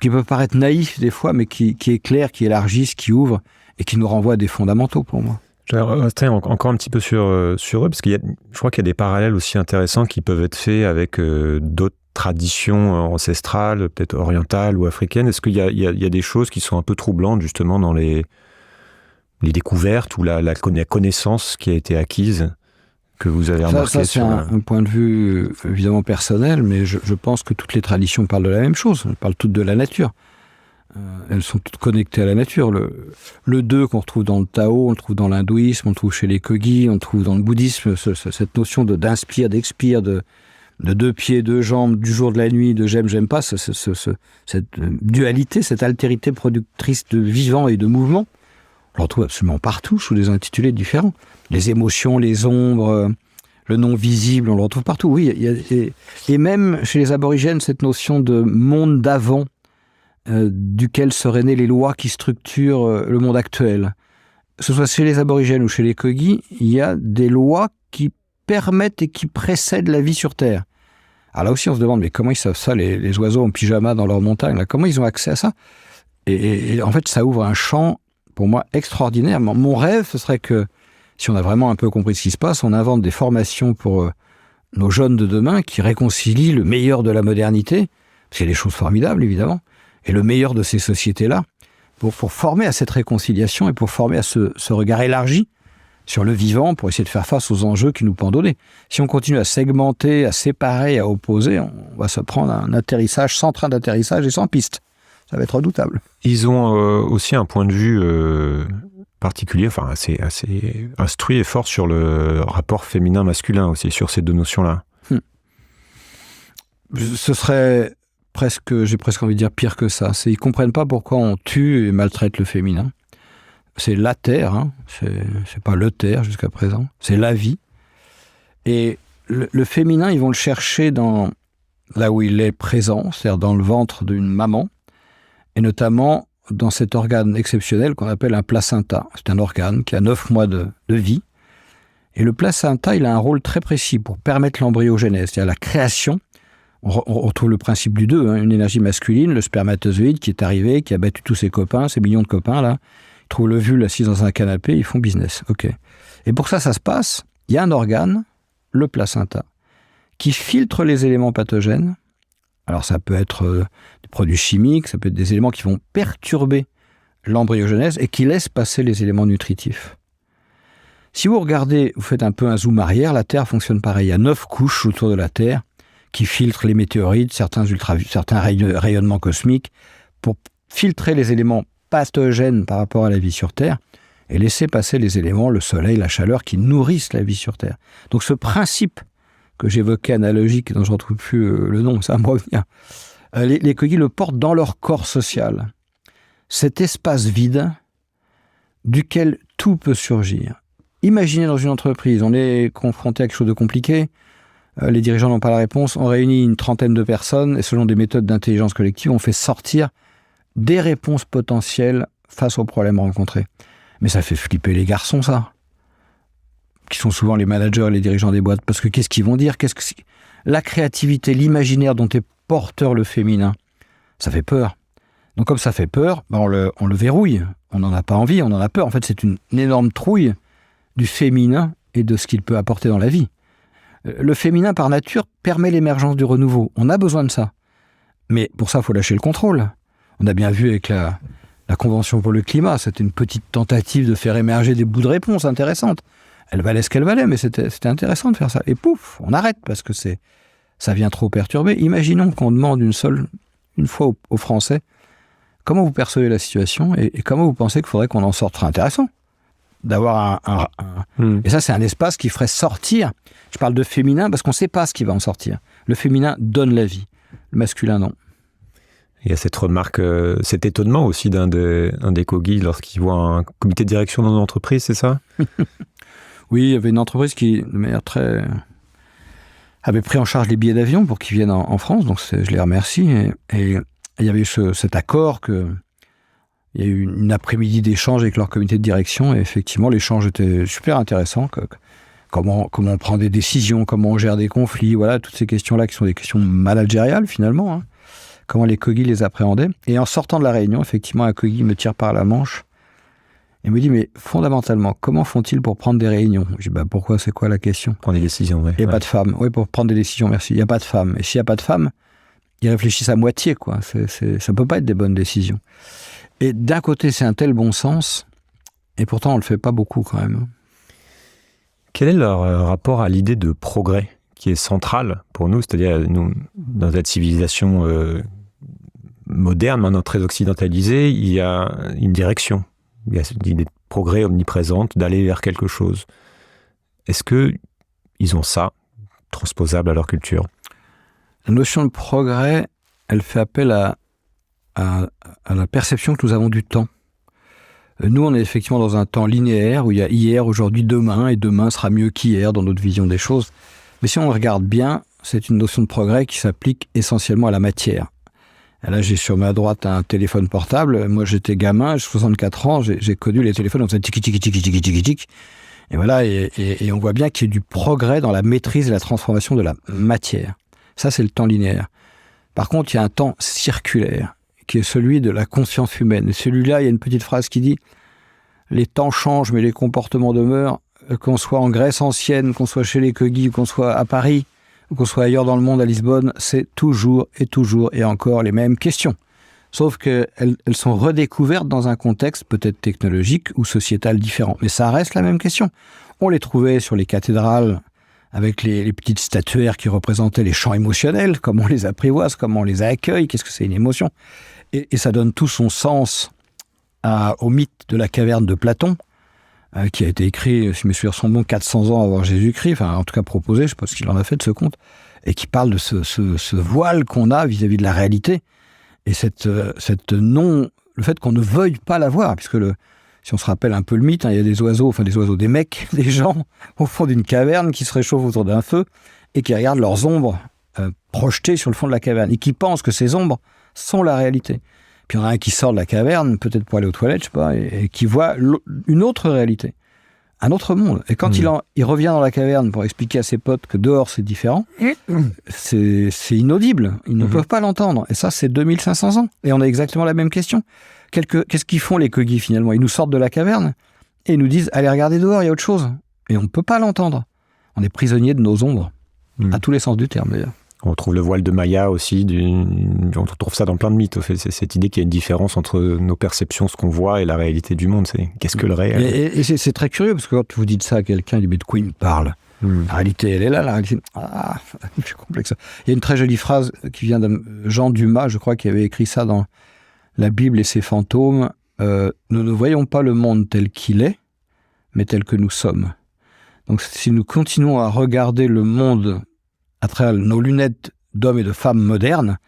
qui peuvent paraître naïfs des fois, mais qui éclairent, qui élargissent, qui ouvrent, et qui nous renvoient à des fondamentaux pour moi. Je vais rester encore un petit peu sur eux, parce je crois qu'il y a des parallèles aussi intéressants qui peuvent être faits avec d'autres traditions ancestrales, peut-être orientales ou africaines. Est-ce qu'il y a des choses qui sont un peu troublantes justement dans les découvertes ou la connaissance qui a été acquise, que vous avez remarqué? Ça c'est un point de vue évidemment personnel, mais je pense que toutes les traditions parlent de la même chose, elles parlent toutes de la nature. elles sont toutes connectées à la nature. Le 2 qu'on retrouve dans le Tao, on le trouve dans l'hindouisme, on le trouve chez les Kogis, on le trouve dans le bouddhisme, cette notion d'inspire, d'expire, de 2 pieds, 2 jambes, du jour, de la nuit, de j'aime pas, cette dualité, cette altérité productrice de vivant et de mouvement, on le retrouve absolument partout, sous des intitulés différents. Les émotions, les ombres, le non visible, on le retrouve partout. Oui, et même chez les aborigènes, cette notion de monde d'avant, duquel seraient nées les lois qui structurent le monde actuel. Que ce soit chez les aborigènes ou chez les Kogis, il y a des lois qui permettent et qui précèdent la vie sur Terre. Alors là aussi, on se demande, mais comment ils savent ça, les oiseaux en pyjama dans leur montagne, là, comment ils ont accès à ça ? Et en fait, ça ouvre un champ, pour moi, extraordinaire. Mon rêve, ce serait que, si on a vraiment un peu compris ce qui se passe, on invente des formations pour nos jeunes de demain qui réconcilient le meilleur de la modernité, parce qu'il y a des choses formidables, évidemment, et le meilleur de ces sociétés-là, pour former à cette réconciliation et pour former à ce regard élargi sur le vivant, pour essayer de faire face aux enjeux qui nous pendonnaient. Si on continue à segmenter, à séparer, à opposer, on va se prendre un atterrissage sans train d'atterrissage et sans piste. Ça va être redoutable. Ils ont aussi un point de vue particulier, enfin assez instruit et fort sur le rapport féminin-masculin aussi, sur ces deux notions-là. Ce serait j'ai presque envie de dire pire que ça. Ils ne comprennent pas pourquoi on tue et maltraite le féminin. C'est la terre, hein. C'est pas le terre jusqu'à présent, c'est la vie. Et le féminin, ils vont le chercher là où il est présent, c'est-à-dire dans le ventre d'une maman, et notamment dans cet organe exceptionnel qu'on appelle un placenta. C'est un organe qui a 9 mois de vie. Et le placenta, il a un rôle très précis pour permettre l'embryogenèse, c'est-à-dire la création. On retrouve le principe du 2, hein, une énergie masculine, le spermatozoïde qui est arrivé, qui a battu tous ses copains, ses millions de copains, là. Ils trouvent l'ovule assis dans un canapé, ils font business. Ok. Et pour ça se passe, il y a un organe, le placenta, qui filtre les éléments pathogènes. Alors ça peut être des produits chimiques, ça peut être des éléments qui vont perturber l'embryogenèse et qui laissent passer les éléments nutritifs. Si vous regardez, vous faites un peu un zoom arrière, la Terre fonctionne pareil. Il y a 9 couches autour de la Terre qui filtrent les météorites, certains rayonnements cosmiques, pour filtrer les éléments pathogènes par rapport à la vie sur Terre et laisser passer les éléments, le soleil, la chaleur, qui nourrissent la vie sur Terre. Donc ce principe que j'évoquais analogique, dont je ne retrouve plus le nom, ça va me revenir, les Kogis le portent dans leur corps social. Cet espace vide duquel tout peut surgir. Imaginez dans une entreprise, on est confronté à quelque chose de compliqué, les dirigeants n'ont pas la réponse, on réunit une trentaine de personnes et selon des méthodes d'intelligence collective, on fait sortir des réponses potentielles face aux problèmes rencontrés. Mais ça fait flipper les garçons, ça, qui sont souvent les managers et les dirigeants des boîtes, parce que qu'est-ce qu'ils vont dire ? La créativité, l'imaginaire dont est porteur le féminin, ça fait peur. Donc comme ça fait peur, on le verrouille, on n'en a pas envie, on en a peur. En fait, c'est une énorme trouille du féminin et de ce qu'il peut apporter dans la vie. Le féminin, par nature, permet l'émergence du renouveau. On a besoin de ça. Mais pour ça, il faut lâcher le contrôle. On a bien vu avec la Convention pour le climat, c'était une petite tentative de faire émerger des bouts de réponse intéressantes. Elle valait ce qu'elle valait, mais c'était intéressant de faire ça. Et pouf, on arrête parce que ça vient trop perturber. Imaginons qu'on demande une fois aux Français comment vous percevez la situation et comment vous pensez qu'il faudrait qu'on en sorte. Ce serait intéressant d'avoir Et ça, c'est un espace qui ferait sortir. Je parle de féminin parce qu'on ne sait pas ce qui va en sortir. Le féminin donne la vie. Le masculin, non. Il y a cette remarque, cet étonnement aussi d'un des Kogis lorsqu'il voit un comité de direction dans une entreprise, c'est ça ? Oui, il y avait une entreprise qui, de manière avait pris en charge les billets d'avion pour qu'ils viennent en France, donc je les remercie. Et il y avait eu cet accord il y a eu une après-midi d'échange avec leur comité de direction, et effectivement, l'échange était super intéressant. Comment on prend des décisions, comment on gère des conflits, voilà, toutes ces questions-là qui sont des questions managériales finalement, hein. Comment les Kogis les appréhendaient. Et en sortant de la réunion, effectivement, un Kogi me tire par la manche et me dit, mais fondamentalement, comment font-ils pour prendre des réunions ? Je dis, pourquoi, c'est quoi la question ? Prendre des décisions, oui. Il n'y a pas de femmes. Oui, pour prendre des décisions, merci. Il n'y a pas de femmes. Et s'il n'y a pas de femmes, ils réfléchissent à moitié, quoi. Ça ne peut pas être des bonnes décisions. Et d'un côté, c'est un tel bon sens, et pourtant, on ne le fait pas beaucoup, quand même. Quel est leur rapport à l'idée de progrès, qui est centrale pour nous, c'est-à-dire nous, dans cette civilisation moderne, maintenant très occidentalisée, il y a une direction. Il y a une idée de progrès omniprésente, d'aller vers quelque chose. Est-ce qu'ils ont ça, transposable à leur culture? La notion de progrès, elle fait appel à la perception que nous avons du temps. Nous, on est effectivement dans un temps linéaire où il y a hier, aujourd'hui, demain, et demain sera mieux qu'hier dans notre vision des choses. Mais si on regarde bien, c'est une notion de progrès qui s'applique essentiellement à la matière. Et là, j'ai sur ma droite un téléphone portable. Moi, j'étais gamin, j'ai 64 ans, j'ai connu les téléphones, on faisait tic, tic, tic, tic, tic, tic, tic. Et voilà, et on voit bien qu'il y a du progrès dans la maîtrise et la transformation de la matière. Ça, c'est le temps linéaire. Par contre, il y a un temps circulaire, qui est celui de la conscience humaine. Et celui-là, il y a une petite phrase qui dit « Les temps changent, mais les comportements demeurent. Qu'on soit en Grèce ancienne, qu'on soit chez les Kogi, qu'on soit à Paris, ou qu'on soit ailleurs dans le monde, à Lisbonne, c'est toujours et encore les mêmes questions. Sauf qu'elles sont redécouvertes dans un contexte peut-être technologique ou sociétal différent. Mais ça reste la même question. On les trouvait sur les cathédrales avec les petites statuaires qui représentaient les champs émotionnels, comment on les apprivoise, comment on les accueille, qu'est-ce que c'est une émotion. Et ça donne tout son sens au mythe de la caverne de Platon, qui a été écrit, si mes souvenirs sont bons, 400 ans avant Jésus-Christ, enfin en tout cas proposé, je ne sais pas ce qu'il en a fait de ce conte, et qui parle de ce voile qu'on a vis-à-vis de la réalité, et le fait qu'on ne veuille pas la voir, puisque si on se rappelle un peu le mythe, il y a des mecs, des gens au fond d'une caverne qui se réchauffent autour d'un feu, et qui regardent leurs ombres projetées sur le fond de la caverne, et qui pensent que ces ombres sont la réalité. Puis il y en a un qui sort de la caverne, peut-être pour aller aux toilettes, je sais pas, et qui voit une autre réalité, un autre monde. Et quand il revient dans la caverne pour expliquer à ses potes que dehors c'est différent, c'est inaudible. Ils ne peuvent pas l'entendre. Et ça, c'est 2500 ans. Et on a exactement la même question. Qu'est-ce qu'ils font les Kogi finalement? Ils nous sortent de la caverne et ils nous disent « Allez regarder dehors, il y a autre chose ». Et on ne peut pas l'entendre. On est prisonnier de nos ombres, à tous les sens du terme d'ailleurs. On trouve le voile de Maya aussi, on trouve ça dans plein de mythes. Au fait, c'est cette idée qu'il y a une différence entre nos perceptions, ce qu'on voit, et la réalité du monde. Qu'est-ce que le réel? Et c'est très curieux, parce que quand vous dites ça à quelqu'un, il dit « Mais de quoi il me parle ?» La réalité, elle est là, la réalité... Ah, c'est plus complexe. Il y a une très jolie phrase qui vient de Jean Dumas, je crois, qui avait écrit ça dans La Bible et ses fantômes. Nous ne voyons pas le monde tel qu'il est, mais tel que nous sommes. Donc si nous continuons à regarder le monde à travers nos lunettes d'hommes et de femmes modernes,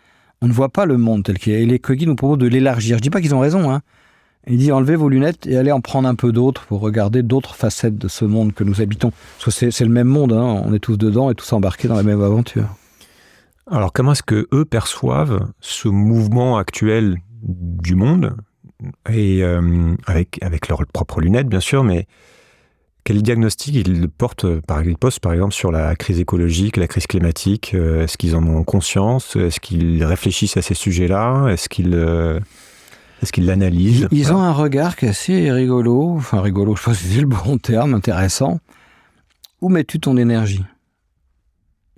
on ne voit pas le monde tel qu'il est. Et les Kogi nous proposent de l'élargir. Je ne dis pas qu'ils ont raison, hein. Il dit enlevez vos lunettes et allez en prendre un peu d'autres pour regarder d'autres facettes de ce monde que nous habitons. Parce que c'est le même monde, hein. On est tous dedans et tous embarqués dans la même aventure. Alors comment est-ce que eux perçoivent ce mouvement actuel du monde, et avec leurs propres lunettes bien sûr, mais quel diagnostic ils posent par exemple sur la crise écologique, la crise climatique? Est-ce qu'ils en ont conscience? Est-ce qu'ils réfléchissent à ces sujets-là? Est-ce qu'ils l'analysent? Ils ont un regard qui est assez rigolo, je ne sais pas si c'est le bon terme, intéressant. Où mets-tu ton énergie?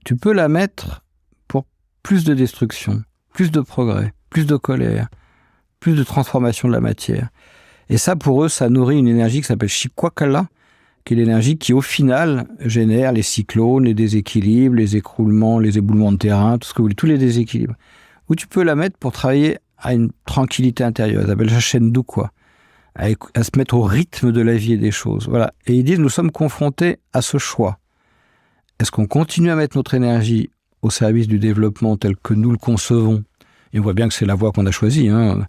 Tu peux la mettre pour plus de destruction, plus de progrès, plus de colère, plus de transformation de la matière. Et ça, pour eux, ça nourrit une énergie qui s'appelle Shikwakala, qui est l'énergie qui, au final, génère les cyclones, les déséquilibres, les écroulements, les éboulements de terrain, tout ce que vous voulez, tous les déséquilibres. Ou tu peux la mettre pour travailler à une tranquillité intérieure, ça s'appelle la chaîne d'Ukwa, à se mettre au rythme de la vie et des choses. Voilà. Et ils disent, nous sommes confrontés à ce choix. Est-ce qu'on continue à mettre notre énergie au service du développement tel que nous le concevons? Et on voit bien que c'est la voie qu'on a choisie, hein.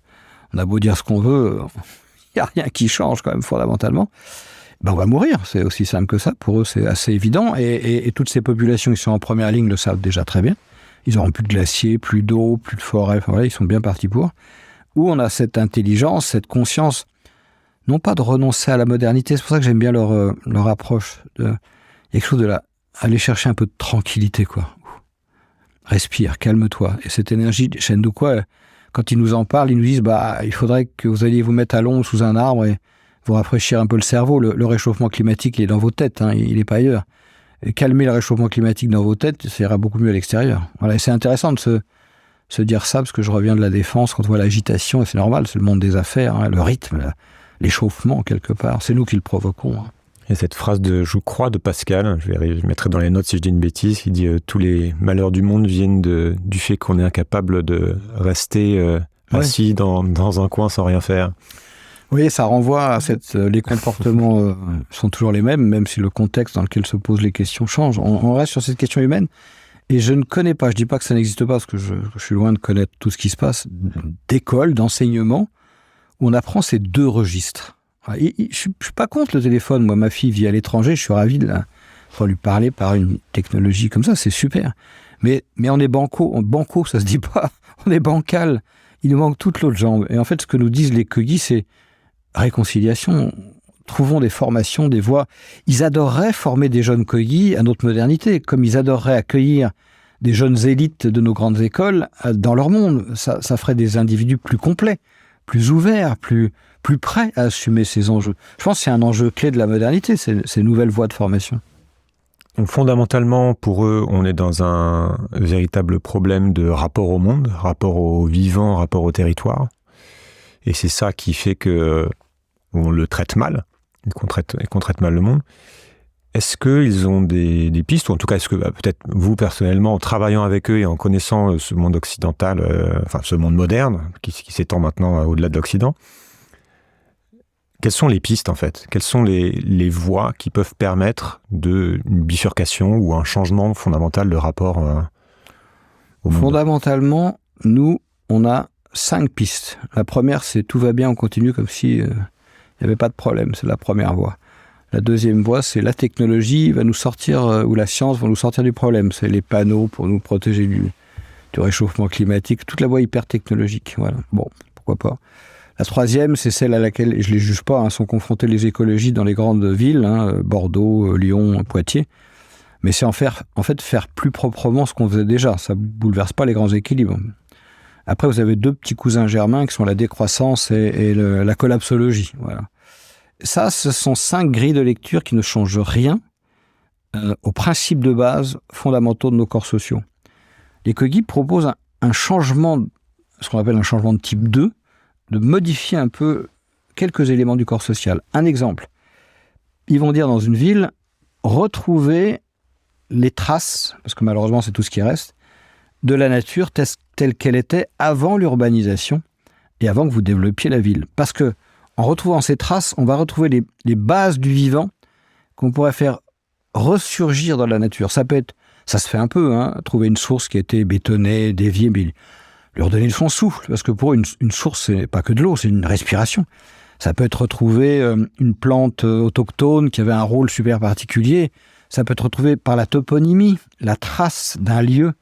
On a beau dire ce qu'on veut, il n'y a rien qui change quand même fondamentalement. On va mourir, c'est aussi simple que ça. Pour eux, c'est assez évident. Et toutes ces populations qui sont en première ligne le savent déjà très bien. Ils n'auront plus de glaciers, plus d'eau, plus de forêt. Enfin, voilà, ils sont bien partis pour. Où on a cette intelligence, cette conscience, non pas de renoncer à la modernité. C'est pour ça que j'aime bien leur approche. Il y a quelque chose de là. Aller chercher un peu de tranquillité, quoi. Respire, calme-toi. Et cette énergie, chaîne de quoi, quand ils nous en parlent, ils nous disent il faudrait que vous alliez vous mettre à l'ombre sous un arbre et vous rafraîchir un peu le cerveau. Le réchauffement climatique, il est dans vos têtes, hein, il n'est pas ailleurs. Et calmer le réchauffement climatique dans vos têtes, ça ira beaucoup mieux à l'extérieur. Voilà, et c'est intéressant de se dire ça, parce que je reviens de la défense, quand on voit l'agitation, et c'est normal, c'est le monde des affaires, hein, le rythme, l'échauffement quelque part, c'est nous qui le provoquons. Hein. Il y a cette phrase je crois, de Pascal, je mettrai dans les notes si je dis une bêtise, qui dit tous les malheurs du monde viennent du fait qu'on est incapable de rester assis dans un coin sans rien faire. Oui, ça renvoie à les comportements sont toujours les mêmes, même si le contexte dans lequel se posent les questions change. On reste sur cette question humaine. Et je ne connais pas, je ne dis pas que ça n'existe pas, parce que je suis loin de connaître tout ce qui se passe, d'écoles, d'enseignement, où on apprend ces deux registres. Je ne suis pas contre le téléphone. Moi, ma fille vit à l'étranger, je suis ravi de lui parler par une technologie comme ça, c'est super. Mais on est banco, ça se dit pas. On est bancal. Il nous manque toute l'autre jambe. Et en fait, ce que nous disent les Kogi, c'est réconciliation. Trouvons des formations, des voies. Ils adoreraient former des jeunes Kogi à notre modernité, comme ils adoreraient accueillir des jeunes élites de nos grandes écoles dans leur monde. Ça ferait des individus plus complets, plus ouverts, plus prêts à assumer ces enjeux. Je pense que c'est un enjeu clé de la modernité, ces nouvelles voies de formation. Donc, fondamentalement, pour eux, on est dans un véritable problème de rapport au monde, rapport au vivant, rapport au territoire. Et c'est ça qui fait que on le traite mal, et qu'on traite mal le monde. Est-ce qu'ils ont des pistes, ou en tout cas, est-ce que peut-être vous, personnellement, en travaillant avec eux et en connaissant ce monde occidental, ce monde moderne, qui s'étend maintenant au-delà de l'Occident, quelles sont les pistes, en fait? Quelles sont les voies qui peuvent permettre une bifurcation ou un changement fondamental de rapport au monde? Fondamentalement, nous, on a 5 pistes. La première, c'est tout va bien, on continue comme si il n'y avait pas de problème. C'est la première voie. La deuxième voie, c'est la technologie va nous sortir, ou la science va nous sortir du problème. C'est les panneaux pour nous protéger du réchauffement climatique. Toute la voie hyper technologique. Voilà. Bon, pourquoi pas. La troisième, c'est celle à laquelle, et je ne les juge pas, sont confrontées les écologies dans les grandes villes, Bordeaux, Lyon, Poitiers. Mais c'est en fait faire plus proprement ce qu'on faisait déjà. Ça ne bouleverse pas les grands équilibres. Après, vous avez 2 petits cousins germains qui sont la décroissance et la collapsologie. Voilà. Ça, ce sont 5 grilles de lecture qui ne changent rien aux principes de base fondamentaux de nos corps sociaux. Les Kogi proposent un changement, ce qu'on appelle un changement de type 2, de modifier un peu quelques éléments du corps social. Un exemple, ils vont dire dans une ville, retrouver les traces, parce que malheureusement c'est tout ce qui reste, de la nature telle qu'elle était avant l'urbanisation et avant que vous développiez la ville. Parce que en retrouvant ces traces, on va retrouver les bases du vivant qu'on pourrait faire ressurgir dans la nature. Ça se fait un peu, trouver une source qui a été bétonnée, déviée, mais lui redonner son souffle, parce que pour eux, une source, c'est pas que de l'eau, c'est une respiration. Ça peut être retrouver une plante autochtone qui avait un rôle super particulier. Ça peut être retrouvé par la toponymie, la trace d'un lieu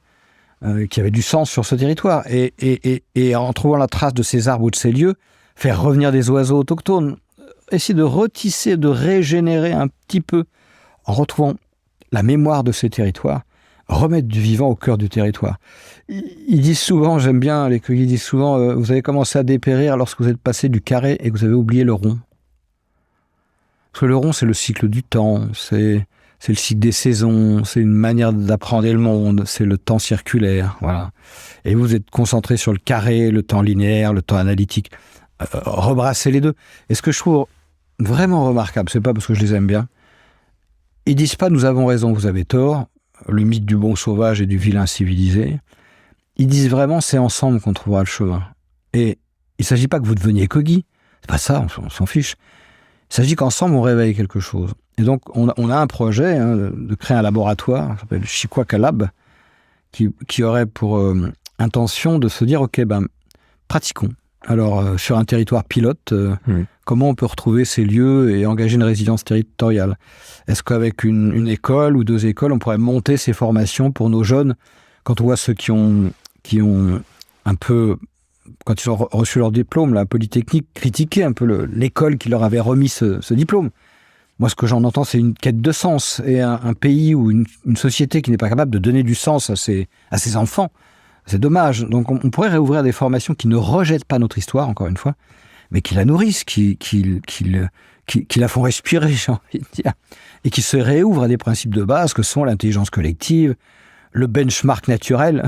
qui avait du sens sur ce territoire. Et en trouvant la trace de ces arbres ou de ces lieux, faire revenir des oiseaux autochtones, essayer de retisser, de régénérer un petit peu, en retrouvant la mémoire de ces territoires, remettre du vivant au cœur du territoire. Ils disent souvent, j'aime bien, les Kogi disent souvent, vous avez commencé à dépérir lorsque vous êtes passé du carré et que vous avez oublié le rond. Parce que le rond, c'est le cycle du temps, c'est le cycle des saisons, c'est une manière d'apprendre le monde, c'est le temps circulaire, voilà. Et vous êtes concentré sur le carré, le temps linéaire, le temps analytique. Rebrasser les deux. Et ce que je trouve vraiment remarquable, c'est pas parce que je les aime bien, ils disent pas nous avons raison, vous avez tort, le mythe du bon sauvage et du vilain civilisé. Ils disent vraiment c'est ensemble qu'on trouvera le chemin. Et il s'agit pas que vous deveniez Kogi, c'est pas ça, on s'en fiche. Il s'agit qu'ensemble on réveille quelque chose. Et donc on a un projet de créer un laboratoire, ça s'appelle Chikwaka Lab, qui aurait pour intention de se dire ok, pratiquons. Alors, sur un territoire pilote, comment on peut retrouver ces lieux et engager une résilience territoriale? Est-ce qu'avec une école ou 2 écoles, on pourrait monter ces formations pour nos jeunes? Quand on voit ceux qui ont un peu, quand ils ont reçu leur diplôme, la Polytechnique, critiquer un peu l'école qui leur avait remis ce diplôme. Moi, ce que j'en entends, c'est une quête de sens. Et un pays ou une société qui n'est pas capable de donner du sens à ses enfants, c'est dommage. Donc, on pourrait réouvrir des formations qui ne rejettent pas notre histoire, encore une fois, mais qui la nourrissent, qui la font respirer, j'ai envie de dire, et qui se réouvrent à des principes de base que sont l'intelligence collective, le benchmark naturel,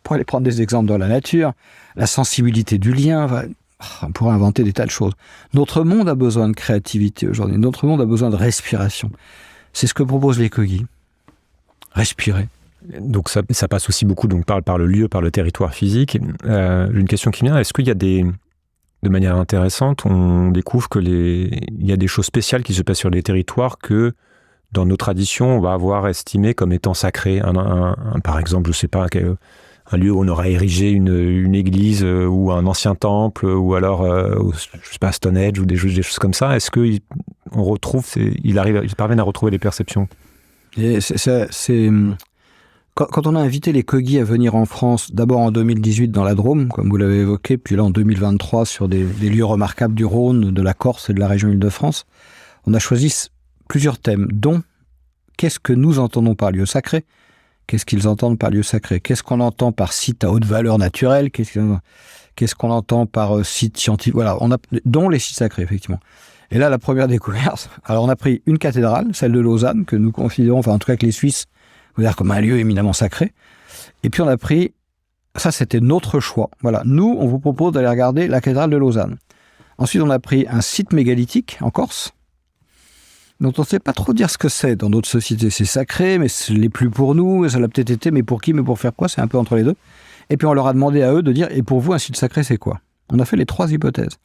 pour aller prendre des exemples dans la nature, la sensibilité du lien. On pourrait inventer des tas de choses. Notre monde a besoin de créativité aujourd'hui. Notre monde a besoin de respiration. C'est ce que proposent les Kogi. Respirer. Donc ça passe aussi beaucoup donc par le lieu, par le territoire physique. Une question qui vient, est-ce qu'il y a de manière intéressante, on découvre il y a des choses spéciales qui se passent sur les territoires que dans nos traditions, on va avoir estimé comme étant sacrés. Par exemple, je sais pas, un lieu où on aurait érigé une église ou un ancien temple, ou alors, je sais pas, Stonehenge ou des choses comme ça. Est-ce qu'ils parviennent à retrouver les perceptions? Et quand on a invité les Kogi à venir en France, d'abord en 2018 dans la Drôme, comme vous l'avez évoqué, puis là en 2023 sur des lieux remarquables du Rhône, de la Corse et de la région Île-de-France, on a choisi plusieurs thèmes, dont qu'est-ce que nous entendons par lieu sacré, qu'est-ce qu'ils entendent par lieu sacré, qu'est-ce qu'on entend par site à haute valeur naturelle, qu'est-ce qu'on entend par site scientifique, voilà, dont les sites sacrés, effectivement. Et là, la première découverte, alors on a pris une cathédrale, celle de Lausanne, que nous considérons, enfin en tout cas que les Suisses considèrent comme un lieu éminemment sacré, et puis on a pris, ça c'était notre choix, voilà, nous on vous propose d'aller regarder la cathédrale de Lausanne. Ensuite on a pris un site mégalithique en Corse, dont on ne sait pas trop dire ce que c'est. Dans d'autres sociétés, c'est sacré, mais ce n'est plus pour nous, et ça l'a peut-être été, mais pour qui, mais pour faire quoi? C'est un peu entre les deux. Et puis on leur a demandé à eux de dire, et pour vous, un site sacré, c'est quoi? On a fait les 3 hypothèses.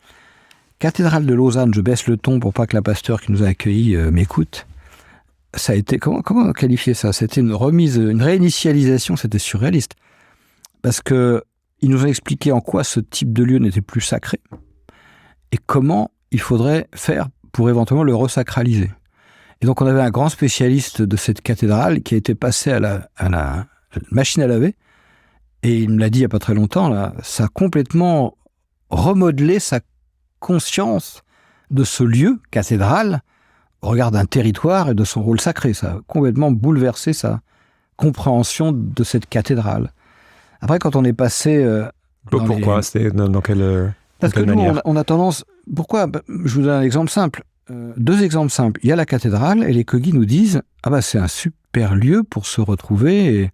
Cathédrale de Lausanne, je baisse le ton pour pas que la pasteur qui nous a accueillis m'écoute. Ça a été, comment qualifier ça? C'était une remise, une réinitialisation, c'était surréaliste. Parce que ils nous ont expliqué en quoi ce type de lieu n'était plus sacré, et comment il faudrait faire pour éventuellement le resacraliser. Et donc on avait un grand spécialiste de cette cathédrale qui a été passé à la machine à laver, et il me l'a dit il n'y a pas très longtemps, là, ça a complètement remodelé sa conscience de ce lieu, cathédrale, au regard d'un territoire et de son rôle sacré. Ça a complètement bouleversé sa compréhension de cette cathédrale. Après, quand on est passé... Pourquoi? C'était dans quelle Parce que nous, on a tendance... Pourquoi? Je vous donne un exemple simple. 2 exemples simples. Il y a la cathédrale et les Kogi nous disent « Ah bah c'est un super lieu pour se retrouver et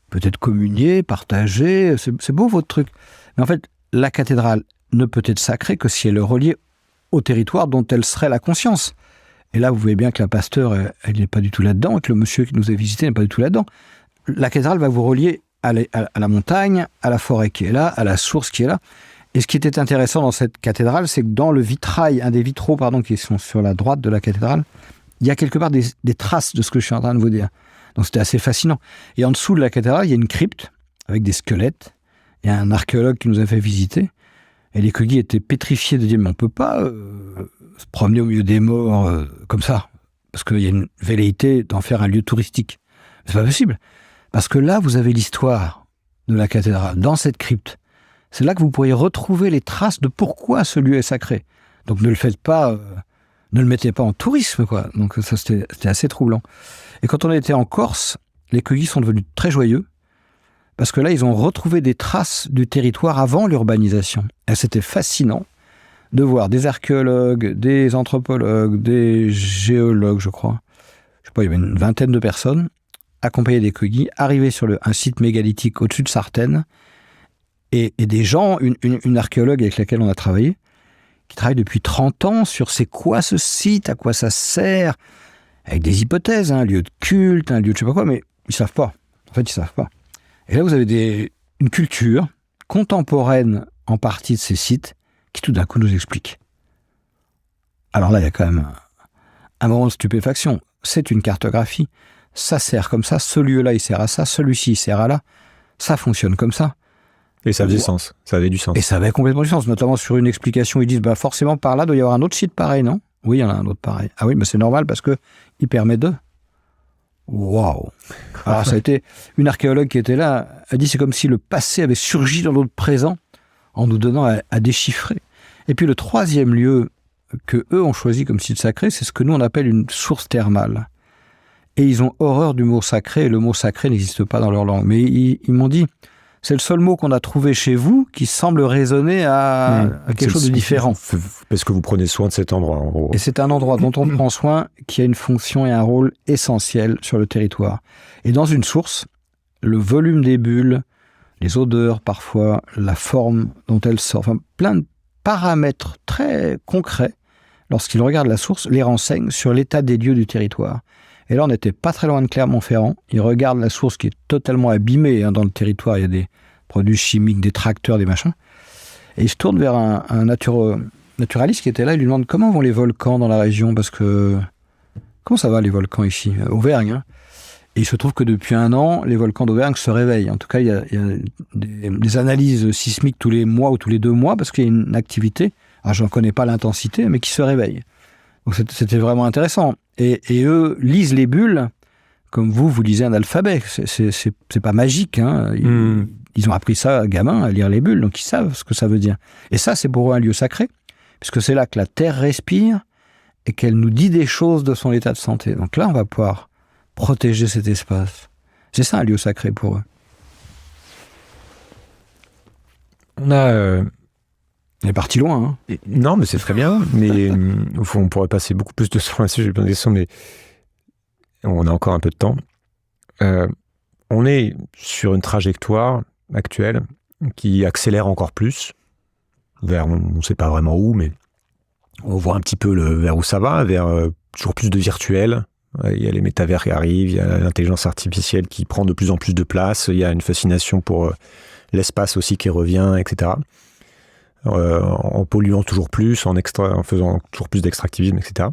peut-être communier, partager. C'est beau votre truc. » Mais en fait, la cathédrale ne peut être sacrée que si elle est reliée au territoire dont elle serait la conscience. Et là, vous voyez bien que la pasteur, elle n'est pas du tout là-dedans, et que le monsieur qui nous a visité n'est pas du tout là-dedans. La cathédrale va vous relier à la montagne, à la forêt qui est là, à la source qui est là. Et ce qui était intéressant dans cette cathédrale, c'est que dans le vitrail, un des vitraux, qui sont sur la droite de la cathédrale, il y a quelque part des traces de ce que je suis en train de vous dire. Donc c'était assez fascinant. Et en dessous de la cathédrale, il y a une crypte avec des squelettes. Il y a un archéologue qui nous a fait visiter. Et les Kogi étaient pétrifiés de dire « Mais on ne peut pas se promener au milieu des morts comme ça. Parce qu'il y a une velléité d'en faire un lieu touristique. » C'est pas possible. Parce que là, vous avez l'histoire de la cathédrale, dans cette crypte. C'est là que vous pourriez retrouver les traces de pourquoi ce lieu est sacré. Donc ne le faites pas, ne le mettez pas en tourisme, quoi. Donc ça, c'était assez troublant. Et quand on était en Corse, les Kogi sont devenus très joyeux, parce que là, ils ont retrouvé des traces du territoire avant l'urbanisation. Et c'était fascinant de voir des archéologues, des anthropologues, des géologues, je crois. Je sais pas, il y avait une vingtaine de personnes, accompagnés des Kogi, arriver sur un site mégalithique au-dessus de Sartène, et des gens, une archéologue avec laquelle on a travaillé, qui travaille depuis 30 ans sur c'est quoi ce site, à quoi ça sert, avec des hypothèses, un lieu de culte, un lieu de je sais pas quoi, mais ils savent pas. En fait, ils savent pas. Et là, vous avez une culture contemporaine en partie de ces sites qui tout d'un coup nous explique. Alors là, il y a quand même un moment de stupéfaction. C'est une cartographie. Ça sert comme ça. Ce lieu-là, il sert à ça. Celui-ci, il sert à là. Ça fonctionne comme ça. Et ça faisait sens. Ça avait du sens. Et ça avait complètement du sens. Notamment sur une explication, ils disent forcément par là, il doit y avoir un autre site pareil, non? Oui, il y en a un autre pareil. Ah oui, mais c'est normal parce qu'il permet de... Waouh! Alors ça a été une archéologue qui était là, a dit c'est comme si le passé avait surgi dans notre présent en nous donnant à déchiffrer. Et puis le 3e lieu que eux ont choisi comme site sacré, c'est ce que nous on appelle une source thermale. Et ils ont horreur du mot sacré, et le mot sacré n'existe pas dans leur langue. Mais ils m'ont dit, c'est le seul mot qu'on a trouvé chez vous qui semble résonner à quelque chose de différent. Parce que vous prenez soin de cet endroit, en gros. Et c'est un endroit dont on prend soin, qui a une fonction et un rôle essentiel sur le territoire. Et dans une source, le volume des bulles, les odeurs parfois, la forme dont elle sort, enfin plein de paramètres très concrets, lorsqu'ils regardent la source, les renseignent sur l'état des lieux du territoire. Et là, on n'était pas très loin de Clermont-Ferrand. Ils regardent la source qui est totalement abîmée dans le territoire. Il y a des produits chimiques, des tracteurs, des machins. Et ils se tournent vers un naturaliste qui était là. Il lui demande comment vont les volcans dans la région, parce que comment ça va les volcans ici, Auvergne, hein. Et il se trouve que depuis 1 an, les volcans d'Auvergne se réveillent. En tout cas, il y a des analyses sismiques tous les mois ou tous les 2 mois, parce qu'il y a une activité, alors je n'en connais pas l'intensité, mais qui se réveille. Donc c'était vraiment intéressant. Et eux lisent les bulles comme vous lisez un alphabet. C'est pas magique, hein. Ils ont appris ça, gamins, à lire les bulles, donc ils savent ce que ça veut dire. Et ça, c'est pour eux un lieu sacré, puisque c'est là que la Terre respire et qu'elle nous dit des choses de son état de santé. Donc là, on va pouvoir protéger cet espace. C'est ça un lieu sacré pour eux. On est parti loin. Hein. Non, mais c'est très bien. Mais au fond, on pourrait passer beaucoup plus de temps là-dessus. J'ai plein de questions, mais on a encore un peu de temps. On est sur une trajectoire actuelle qui accélère encore plus vers, on ne sait pas vraiment où, mais on voit un petit peu vers où ça va, vers toujours plus de virtuel. Il y a les métavers qui arrivent, il y a l'intelligence artificielle qui prend de plus en plus de place, il y a une fascination pour l'espace aussi qui revient, etc. En polluant toujours plus, en faisant toujours plus d'extractivisme, etc.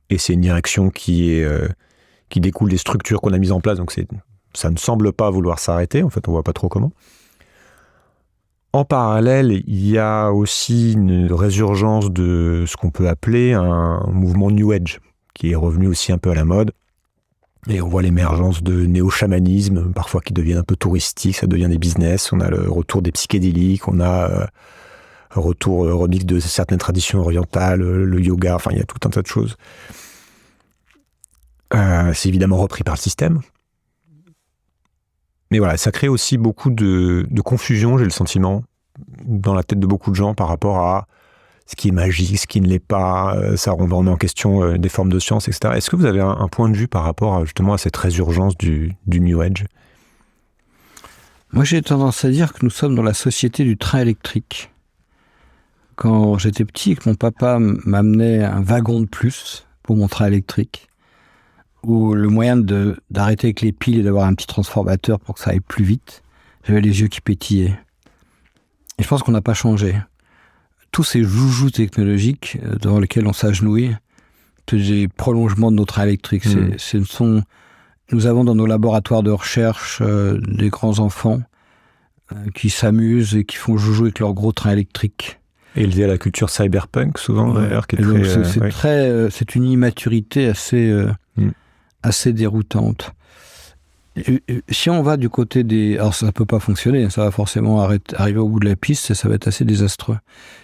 Et c'est une direction qui découle des structures qu'on a mises en place, donc ça ne semble pas vouloir s'arrêter, en fait on ne voit pas trop comment. En parallèle, il y a aussi une résurgence de ce qu'on peut appeler un mouvement New Age, qui est revenu aussi un peu à la mode. Et on voit l'émergence de néo-chamanisme, parfois qui deviennent un peu touristiques, ça devient des business. On a le retour des psychédéliques, on a un retour remix de certaines traditions orientales, le yoga, enfin il y a tout un tas de choses. C'est évidemment repris par le système. Mais voilà, ça crée aussi beaucoup de confusion, j'ai le sentiment, dans la tête de beaucoup de gens par rapport à ce qui est magique, ce qui ne l'est pas, ça remet en question des formes de science, etc. Est-ce que vous avez un point de vue par rapport justement à cette résurgence du New Age ? Moi, j'ai tendance à dire que nous sommes dans la société du train électrique. Quand j'étais petit et que mon papa m'amenait un wagon de plus pour mon train électrique, ou le moyen d'arrêter avec les piles et d'avoir un petit transformateur pour que ça aille plus vite, j'avais les yeux qui pétillaient. Et je pense qu'on n'a pas changé. Tous ces joujoux technologiques dans lesquels on s'agenouille, c'est des prolongements de nos trains électriques. Nous avons dans nos laboratoires de recherche des grands enfants qui s'amusent et qui font joujou avec leurs gros trains électriques. Élevés à la culture cyberpunk, souvent, d'ailleurs. C'est une immaturité assez déroutante. Et si on va du côté des... Alors ça ne peut pas fonctionner, ça va forcément arriver au bout de la piste, ça va être assez désastreux.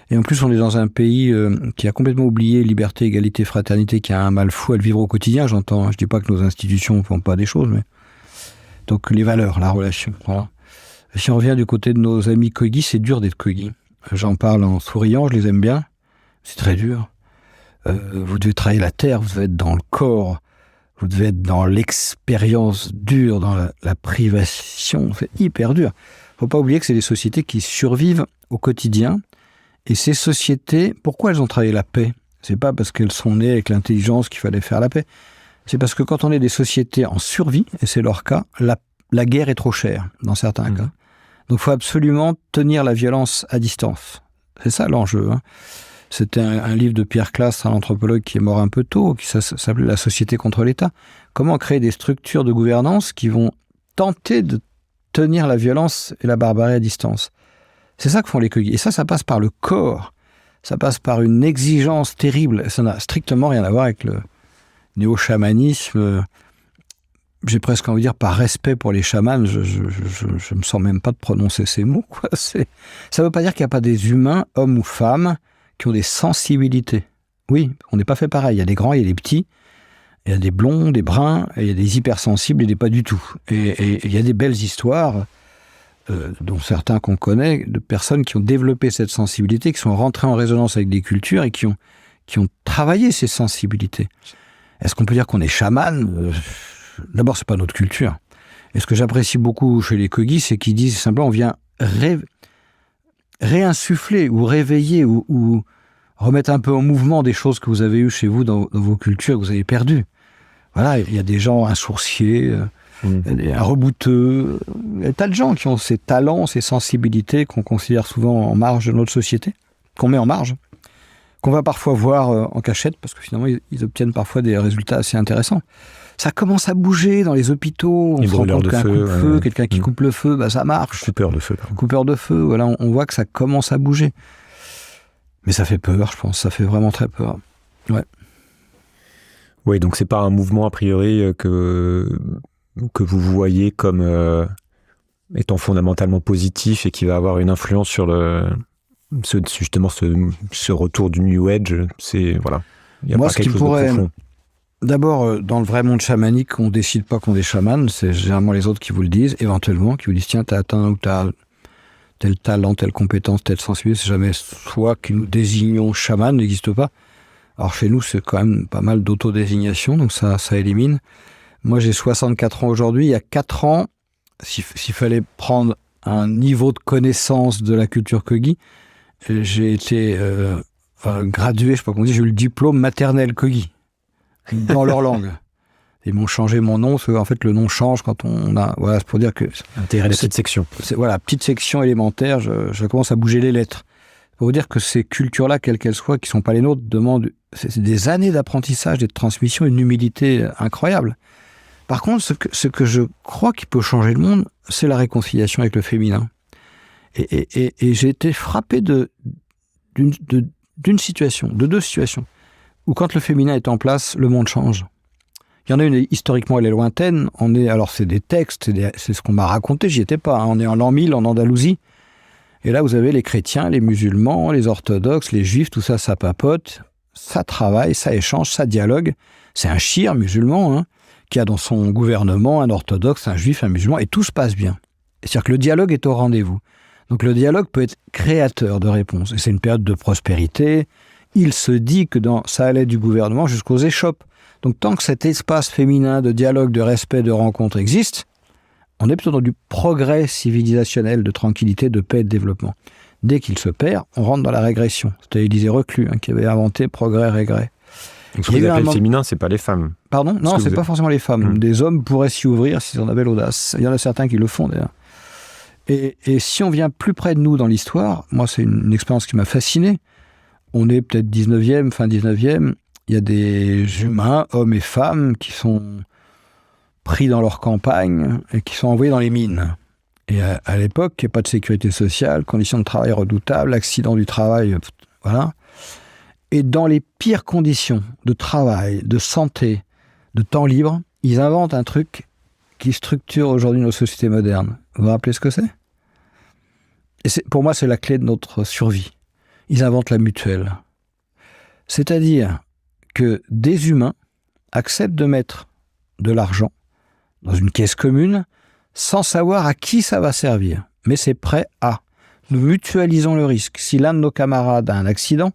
Et en plus on est dans un pays qui a complètement oublié liberté, égalité, fraternité, qui a un mal fou à le vivre au quotidien, j'entends. Je ne dis pas que nos institutions ne font pas des choses, mais... Donc les valeurs, la relation, voilà. Si on revient du côté de nos amis Kogi, c'est dur d'être Kogi. J'en parle en souriant, je les aime bien. C'est très dur. Vous devez travailler la terre, vous devez être dans le corps, vous devez être dans l'expérience dure, dans la privation. C'est hyper dur. Il ne faut pas oublier que c'est des sociétés qui survivent au quotidien. Et ces sociétés, pourquoi elles ont travaillé la paix ? C'est pas parce qu'elles sont nées avec l'intelligence qu'il fallait faire la paix. C'est parce que quand on est des sociétés en survie, et c'est leur cas, la guerre est trop chère, dans certains cas. Donc il faut absolument tenir la violence à distance. C'est ça l'enjeu, hein. C'était un livre de Pierre Classe, un anthropologue qui est mort un peu tôt, qui s'appelait « La société contre l'État ». Comment créer des structures de gouvernance qui vont tenter de tenir la violence et la barbarie à distance. C'est ça que font les Kogi. Et ça passe par le corps. Ça passe par une exigence terrible. Ça n'a strictement rien à voir avec le néo-chamanisme. J'ai presque envie de dire, par respect pour les chamans, je me sens même pas de prononcer ces mots, quoi. Ça ne veut pas dire qu'il n'y a pas des humains, hommes ou femmes, qui ont des sensibilités. Oui, on n'est pas fait pareil. Il y a des grands, il y a des petits, il y a des blonds, des bruns, et il y a des hypersensibles et des pas du tout. Et il y a des belles histoires, dont certains qu'on connaît, de personnes qui ont développé cette sensibilité, qui sont rentrées en résonance avec des cultures et qui ont travaillé ces sensibilités. Est-ce qu'on peut dire qu'on est chaman ? D'abord, c'est pas notre culture. Et ce que j'apprécie beaucoup chez les Kogi, c'est qu'ils disent simplement, on vient réinsuffler ou réveiller ou remettre un peu en mouvement des choses que vous avez eues chez vous dans vos cultures, que vous avez perdues. Voilà, il y a des gens insourciés, un rebouteux. Il y a des tas de gens qui ont ces talents, ces sensibilités qu'on considère souvent en marge de notre société, qu'on met en marge, qu'on va parfois voir en cachette, parce que finalement, ils obtiennent parfois des résultats assez intéressants. Ça commence à bouger dans les hôpitaux. On se rend compte qu'un coup de feu, quelqu'un qui coupe le feu, ça marche. Coupeur de feu. Coupeur de feu, voilà, on voit que ça commence à bouger. Mais ça fait peur, je pense. Ça fait vraiment très peur. Ouais. Oui, donc c'est pas un mouvement, a priori, que vous voyez comme étant fondamentalement positif et qui va avoir une influence sur ce retour du New Age. C'est, voilà. Il y a Moi, pas ce qui quelque chose pourrait... de profond. D'abord, dans le vrai monde chamanique, on ne décide pas qu'on est chaman, c'est généralement les autres qui vous le disent, éventuellement, qui vous disent, tiens, t'as atteint ou t'as tel talent, telle compétence, telle sensibilité, c'est jamais soi qui nous désignons chaman, n'existe pas. Alors chez nous, c'est quand même pas mal d'autodésignation, donc ça élimine. Moi, j'ai 64 ans aujourd'hui. Il y a 4 ans, s'il fallait prendre un niveau de connaissance de la culture Kogi, j'ai été gradué, je sais pas comment dire, j'ai eu le diplôme maternel Kogi. Dans leur langue. Ils m'ont changé mon nom, parce qu'en fait, le nom change quand on a... Voilà, c'est pour dire que... Intégrer la petite section. Voilà, petite section élémentaire, je commence à bouger les lettres. Pour vous dire que ces cultures-là, quelles qu'elles soient, qui ne sont pas les nôtres, demandent c'est des années d'apprentissage et de transmission, une humilité incroyable. Par contre, ce que je crois qui peut changer le monde, c'est la réconciliation avec le féminin. Et j'ai été frappé d'une situation, de 2 situations, où quand le féminin est en place, le monde change. Il y en a une, historiquement, elle est lointaine. Alors, c'est des textes, c'est ce qu'on m'a raconté, j'y étais pas. On est en l'an 1000, en Andalousie. Et là, vous avez les chrétiens, les musulmans, les orthodoxes, les juifs, tout ça, ça papote, ça travaille, ça échange, ça dialogue. C'est un shir musulman, qui a dans son gouvernement un orthodoxe, un juif, un musulman, et tout se passe bien. C'est-à-dire que le dialogue est au rendez-vous. Donc, le dialogue peut être créateur de réponses. Et c'est une période de prospérité. Il se dit que ça allait du gouvernement jusqu'aux échoppes. Donc tant que cet espace féminin de dialogue, de respect, de rencontre existe, on est plutôt dans du progrès civilisationnel, de tranquillité, de paix et de développement. Dès qu'il se perd, on rentre dans la régression. C'était Élisée Reclus qui avait inventé progrès-régrès. Donc ce que vous appelez le féminin, c'est pas les femmes. Pardon ? Non, c'est pas forcément les femmes. Des hommes pourraient s'y ouvrir s'ils en avaient l'audace. Il y en a certains qui le font d'ailleurs. Et si on vient plus près de nous dans l'histoire, moi c'est une expérience qui m'a fasciné. On est peut-être 19e, fin 19e, il y a des humains, hommes et femmes, qui sont pris dans leur campagne et qui sont envoyés dans les mines. Et à l'époque, il n'y a pas de sécurité sociale, conditions de travail redoutables, accidents du travail, voilà. Et dans les pires conditions de travail, de santé, de temps libre, ils inventent un truc qui structure aujourd'hui nos sociétés modernes. Vous vous rappelez ce que c'est ? Et pour moi, c'est la clé de notre survie. Ils inventent la mutuelle. C'est-à-dire que des humains acceptent de mettre de l'argent dans une caisse commune sans savoir à qui ça va servir. Mais c'est prêt à. Nous mutualisons le risque. Si l'un de nos camarades a un accident,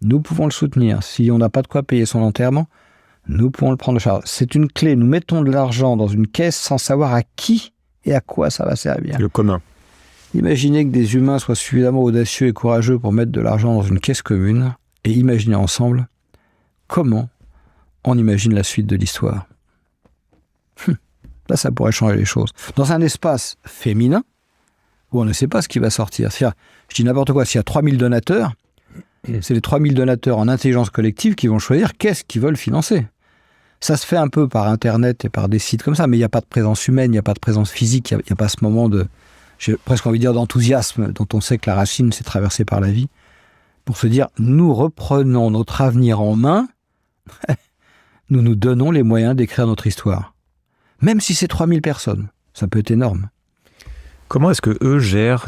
nous pouvons le soutenir. Si on n'a pas de quoi payer son enterrement, nous pouvons le prendre en charge. C'est une clé. Nous mettons de l'argent dans une caisse sans savoir à qui et à quoi ça va servir. C'est le commun. Imaginez que des humains soient suffisamment audacieux et courageux pour mettre de l'argent dans une caisse commune et imaginer ensemble comment on imagine la suite de l'histoire. Là, ça pourrait changer les choses. Dans un espace féminin, où on ne sait pas ce qui va sortir. C'est-à-dire, je dis n'importe quoi, s'il y a 3000 donateurs, c'est les 3000 donateurs en intelligence collective qui vont choisir qu'est-ce qu'ils veulent financer. Ça se fait un peu par Internet et par des sites comme ça, mais il n'y a pas de présence humaine, il n'y a pas de présence physique, il n'y a pas ce moment de... J'ai presque envie de dire d'enthousiasme dont on sait que la racine s'est traversée par la vie, pour se dire, nous reprenons notre avenir en main, nous nous donnons les moyens d'écrire notre histoire. Même si c'est 3000 personnes, ça peut être énorme. Comment est-ce que eux gèrent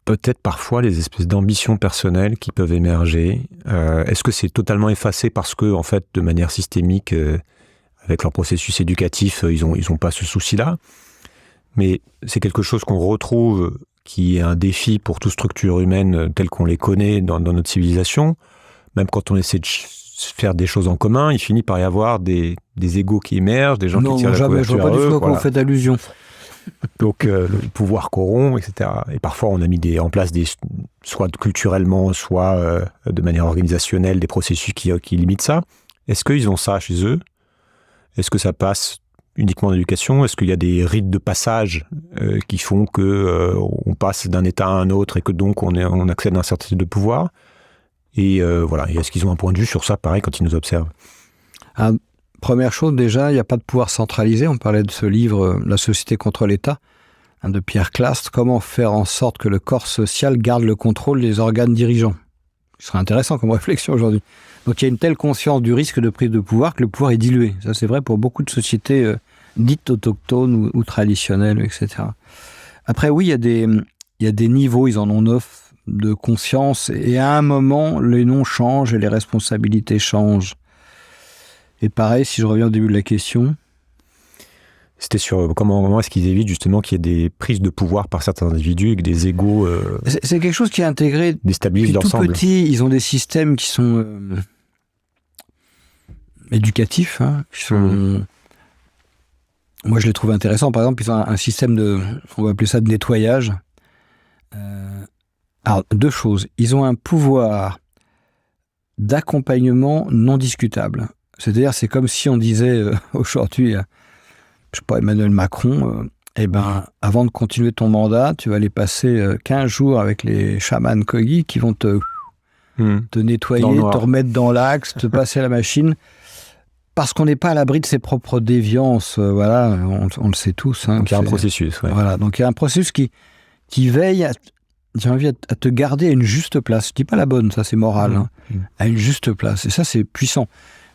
peut-être parfois les espèces d'ambitions personnelles qui peuvent émerger ? Est-ce que c'est totalement effacé parce que, en fait, de manière systémique, avec leur processus éducatif, ils ont pas ce souci-là ? Mais c'est quelque chose qu'on retrouve, qui est un défi pour toute structure humaine telle qu'on les connaît dans notre civilisation. Même quand on essaie de faire des choses en commun, il finit par y avoir des égos qui émergent, des gens qui tirent la couverture à eux. Non, je vois pas du tout à quoi vous faites allusion. Donc le pouvoir corrompt, etc. Et parfois on a mis en place soit culturellement, soit de manière organisationnelle, des processus qui limitent ça. Est-ce qu'ils ont ça chez eux? Est-ce que ça passe uniquement en éducation? Est-ce qu'il y a des rites de passage qui font que on passe d'un état à un autre et que donc on accède à un certain type de pouvoir? Et voilà. Et est-ce qu'ils ont un point de vue sur ça, pareil, quand ils nous observent? Première chose, déjà, il n'y a pas de pouvoir centralisé. On parlait de ce livre, La société contre l'État, de Pierre Clastres. Comment faire en sorte que le corps social garde le contrôle des organes dirigeants? Ce serait intéressant comme réflexion aujourd'hui. Donc il y a une telle conscience du risque de prise de pouvoir que le pouvoir est dilué. Ça, c'est vrai pour beaucoup de sociétés dites autochtones ou traditionnelles, etc. Après, oui, il y a des niveaux, ils en ont 9, de conscience. Et à un moment, les noms changent et les responsabilités changent. Et pareil, si je reviens au début de la question... C'était sur comment est-ce qu'ils évitent justement qu'il y ait des prises de pouvoir par certains individus et que des égos c'est quelque chose qui est intégré déstabilisent l'ensemble. Tout petit, ils ont des systèmes qui sont éducatifs, qui sont... Moi, je les trouve intéressants. Par exemple, ils ont un système on va appeler ça de nettoyage. Alors, 2 choses. Ils ont un pouvoir d'accompagnement non discutable. C'est-à-dire, c'est comme si on disait aujourd'hui... je sais pas, Emmanuel Macron, avant de continuer ton mandat, tu vas aller passer 15 jours avec les chamans Kogi qui vont te nettoyer, te remettre dans l'axe, te passer la machine, parce qu'on n'est pas à l'abri de ses propres déviances, voilà, on le sait tous. Donc il y a un processus. Ouais. Voilà, donc il y a un processus qui veille, j'ai envie, à te garder à une juste place. Je dis pas la bonne, ça c'est moral, à une juste place, et ça c'est puissant.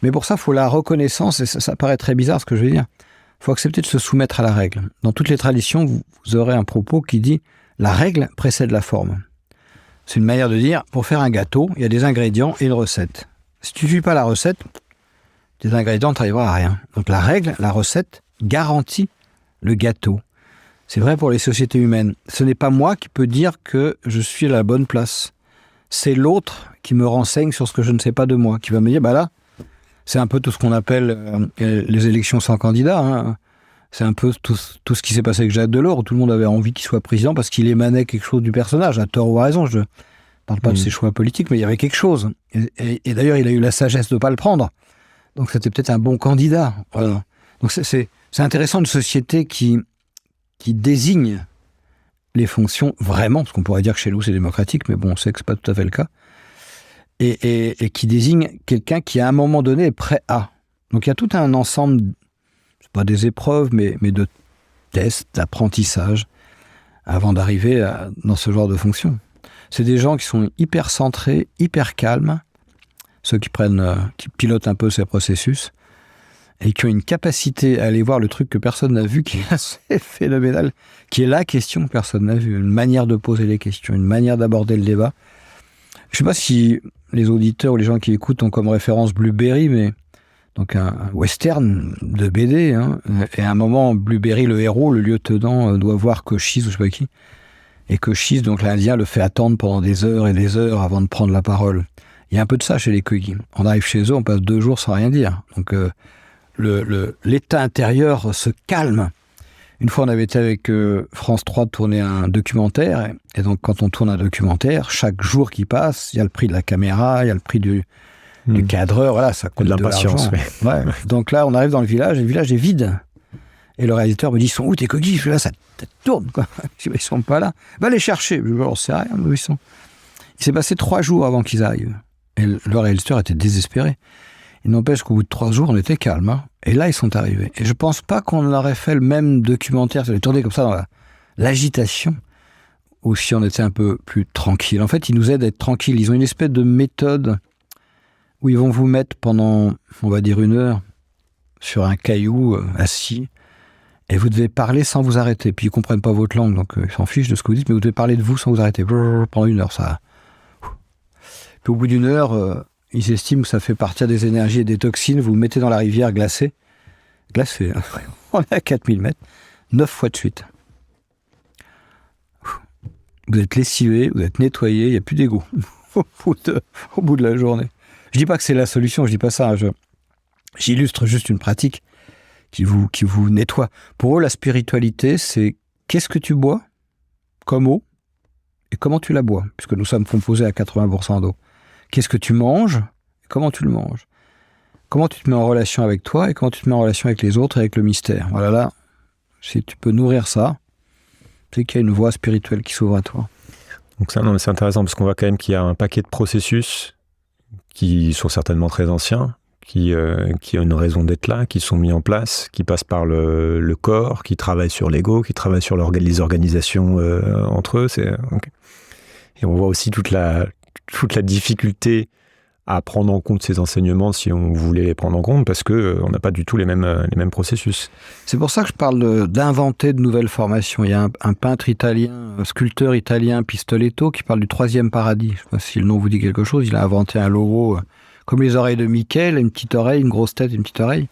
Mais pour ça, il faut la reconnaissance, et ça paraît très bizarre ce que je vais dire. Il faut accepter de se soumettre à la règle. Dans toutes les traditions, vous aurez un propos qui dit « la règle précède la forme ». C'est une manière de dire, pour faire un gâteau, il y a des ingrédients et une recette. Si tu ne suis pas la recette, des ingrédients, tu n'arriveras à rien. Donc la règle, la recette, garantit le gâteau. C'est vrai pour les sociétés humaines. Ce n'est pas moi qui peux dire que je suis à la bonne place. C'est l'autre qui me renseigne sur ce que je ne sais pas de moi, qui va me dire « là, c'est un peu tout ce qu'on appelle les élections sans candidat. C'est un peu tout ce qui s'est passé avec Jacques Delors, où tout le monde avait envie qu'il soit président parce qu'il émanait quelque chose du personnage, à tort ou à raison. Je ne parle pas de ses choix politiques, mais il y avait quelque chose. Et d'ailleurs, il a eu la sagesse de ne pas le prendre. Donc c'était peut-être un bon candidat. Voilà. Donc c'est intéressant, une société qui désigne les fonctions vraiment, parce qu'on pourrait dire que chez nous c'est démocratique, mais bon, on sait que ce n'est pas tout à fait le cas. Et qui désigne quelqu'un qui, à un moment donné, est prêt à. Donc, il y a tout un ensemble, c'est pas des épreuves, mais de tests, d'apprentissage, avant d'arriver dans ce genre de fonction. C'est des gens qui sont hyper centrés, hyper calmes, ceux qui pilotent un peu ces processus, et qui ont une capacité à aller voir le truc que personne n'a vu, qui est assez phénoménal, qui est la question que personne n'a vue, une manière de poser les questions, une manière d'aborder le débat. Je ne sais pas si les auditeurs ou les gens qui écoutent ont comme référence Blueberry, mais donc un western de BD. Et à un moment, Blueberry, le héros, le lieutenant, doit voir Cochise ou je ne sais pas qui. Et Cochise, donc l'Indien, le fait attendre pendant des heures et des heures avant de prendre la parole. Il y a un peu de ça chez les Kogi. On arrive chez eux, on passe 2 jours sans rien dire. Donc l'état intérieur se calme. Une fois, on avait été avec France 3 tourner un documentaire. Et donc, quand on tourne un documentaire, chaque jour qui passe, il y a le prix de la caméra, il y a le prix du cadreur. Voilà, ça coûte de l'impatience. Ouais. Donc là, on arrive dans le village, et le village est vide. Et le réalisateur me dit, ils sont où tes Kogi? Je suis là, ça tourne, quoi. Je dis, ils sont pas là. Va les chercher. Je dis, on sait rien où ils sont. Il s'est passé 3 jours avant qu'ils arrivent. Et le réalisateur était désespéré. Il n'empêche qu'au bout de 3 jours, on était calme. Et là, ils sont arrivés. Et je pense pas qu'on aurait fait le même documentaire, ça allait tourner comme ça dans l'agitation, ou si on était un peu plus tranquille. En fait, ils nous aident à être tranquilles. Ils ont une espèce de méthode où ils vont vous mettre pendant, on va dire 1 heure, sur un caillou assis, et vous devez parler sans vous arrêter. Puis ils comprennent pas votre langue, donc ils s'en fichent de ce que vous dites, mais vous devez parler de vous sans vous arrêter. Pendant 1 heure, ça. Puis au bout d'1 heure, ils estiment que ça fait partir des énergies et des toxines. Vous mettez dans la rivière glacée. Glacée, hein. On est à 4000 mètres. 9 fois de suite. Vous êtes lessivé, vous êtes nettoyé, il n'y a plus d'égo au bout de la journée. Je dis pas que c'est la solution, je dis pas ça. J'illustre juste une pratique qui vous nettoie. Pour eux, la spiritualité, c'est qu'est-ce que tu bois comme eau et comment tu la bois, puisque nous sommes composés à 80% d'eau. Qu'est-ce que tu manges et comment tu le manges. comment tu te mets en relation avec toi et comment tu te mets en relation avec les autres et avec le mystère. Voilà, là, si tu peux nourrir ça, c'est qu'il y a une voie spirituelle qui s'ouvre à toi. Donc ça, non, mais c'est intéressant parce qu'on voit quand même qu'il y a un paquet de processus qui sont certainement très anciens, qui ont une raison d'être là, qui sont mis en place, qui passent par le corps, qui travaillent sur l'ego, qui travaillent sur les organisations entre eux. Okay. Et on voit aussi toute la difficulté à prendre en compte ces enseignements si on voulait les prendre en compte, parce qu'on n'a pas du tout les mêmes processus. C'est pour ça que je parle d'inventer de nouvelles formations. Il y a un peintre italien, un sculpteur italien, Pistoletto, qui parle du 3e paradis. Je ne sais pas si le nom vous dit quelque chose. Il a inventé un logo comme les oreilles de Mickey, une petite oreille, une grosse tête, une petite oreille.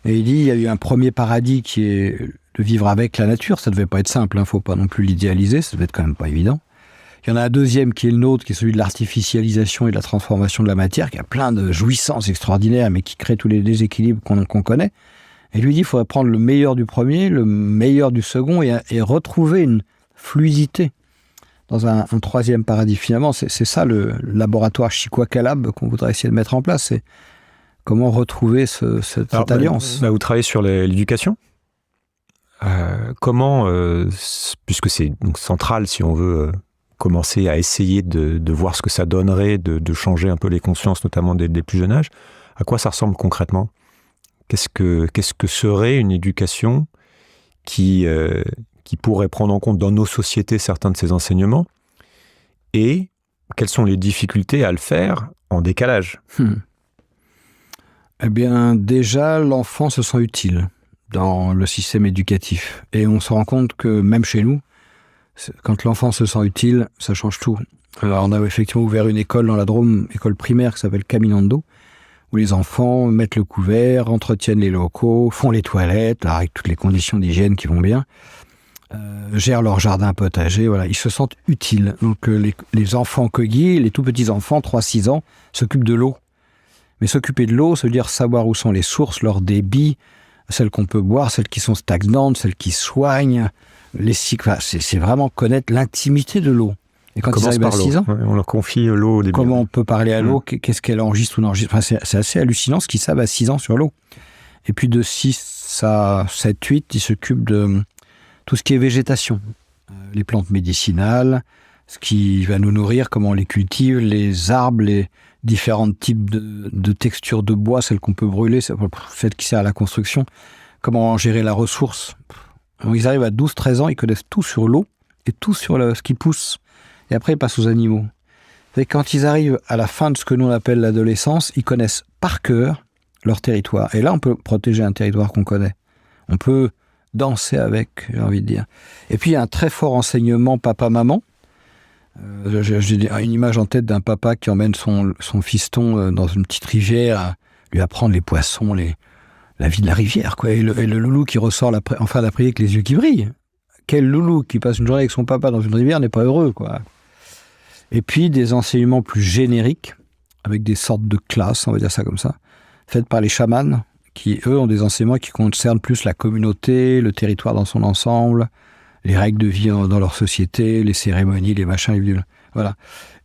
Et il dit, il y a eu un premier paradis qui est de vivre avec la nature. Ça ne devait pas être simple, faut pas non plus l'idéaliser, ça devait être quand même pas évident. Il y en a un deuxième qui est le nôtre, qui est celui de l'artificialisation et de la transformation de la matière, qui a plein de jouissances extraordinaires, mais qui crée tous les déséquilibres qu'on connaît. Et lui dit, il faudrait prendre le meilleur du premier, le meilleur du second, et retrouver une fluidité dans un 3e paradis. Finalement, c'est ça le laboratoire Chiquakalab qu'on voudrait essayer de mettre en place. C'est comment retrouver cette alliance. Vous travaillez sur l'éducation. Comment, puisque c'est donc central si on veut commencer à essayer de voir ce que ça donnerait, de changer un peu les consciences, notamment dès plus jeune âge, à quoi ça ressemble concrètement ? Qu'est-ce que serait une éducation qui pourrait prendre en compte dans nos sociétés certains de ces enseignements, et quelles sont les difficultés à le faire en décalage ? Eh bien, déjà, l'enfant se sent utile dans le système éducatif. Et on se rend compte que même chez nous, quand l'enfant se sent utile, ça change tout. Alors, on a effectivement ouvert une école dans la Drôme, école primaire qui s'appelle Caminando, où les enfants mettent le couvert, entretiennent les locaux, font les toilettes, là, avec toutes les conditions d'hygiène qui vont bien, gèrent leur jardin potager, voilà, ils se sentent utiles. Donc les enfants Kogi, les tout petits enfants, 3-6 ans, s'occupent de l'eau. Mais s'occuper de l'eau, ça veut dire savoir où sont les sources, leur débit, celles qu'on peut boire, celles qui sont stagnantes, celles qui soignent, les cycles. Enfin, c'est vraiment connaître l'intimité de l'eau. Et quand ils arrivent à 6 ans, on leur confie l'eau au début. Comment on peut parler à l'eau, qu'est-ce qu'elle enregistre ou n'enregistre. Enfin, c'est assez hallucinant ce qu'ils savent à 6 ans sur l'eau. Et puis de 6 à 7, 8, ils s'occupent de tout ce qui est végétation. Les plantes médicinales, ce qui va nous nourrir, comment on les cultive, les arbres, les différents types de textures de bois, celles qu'on peut brûler, celles qui servent à la construction, comment gérer la ressource. Donc, ils arrivent à 12-13 ans, ils connaissent tout sur l'eau et tout sur ce qui pousse. Et après, ils passent aux animaux. Et quand ils arrivent à la fin de ce que nous on appelle l'adolescence, ils connaissent par cœur leur territoire. Et là, on peut protéger un territoire qu'on connaît. On peut danser avec, j'ai envie de dire. Et puis, il y a un très fort enseignement papa-maman. J'ai une image en tête d'un papa qui emmène son fiston dans une petite rivière, lui apprendre les poissons, la vie de la rivière, quoi. Et le loulou qui ressort en fin d'après avec les yeux qui brillent. Quel loulou qui passe une journée avec son papa dans une rivière n'est pas heureux, quoi. Et puis des enseignements plus génériques, avec des sortes de classes, on va dire ça comme ça, faites par les chamans, qui eux ont des enseignements qui concernent plus la communauté, le territoire dans son ensemble, les règles de vie dans leur société, les cérémonies, les machins, les bidules. Voilà.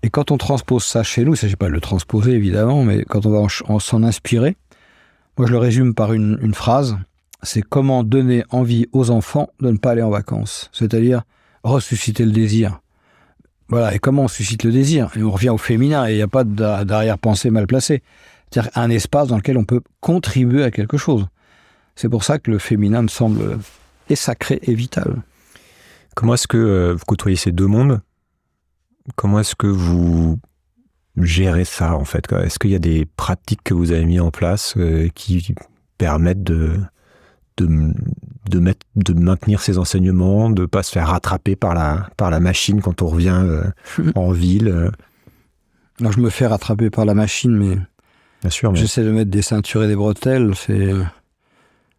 Et quand on transpose ça chez nous, il ne s'agit pas de le transposer évidemment, mais quand on va s'en inspirer, moi je le résume par une phrase, c'est comment donner envie aux enfants de ne pas aller en vacances. C'est-à-dire ressusciter le désir. Voilà, et comment on suscite le désir ? Et on revient au féminin, et il n'y a pas d'arrière-pensée mal placée. C'est-à-dire un espace dans lequel on peut contribuer à quelque chose. C'est pour ça que le féminin me semble est sacré et vital. Comment est-ce que vous côtoyez ces deux mondes ? Comment est-ce que vous gérez ça, en fait ? Est-ce qu'il y a des pratiques que vous avez mises en place qui permettent de maintenir ces enseignements, de ne pas se faire rattraper par la machine quand on revient en ville. Alors je me fais rattraper par la machine, mais, bien sûr, mais j'essaie de mettre des ceintures et des bretelles, c'est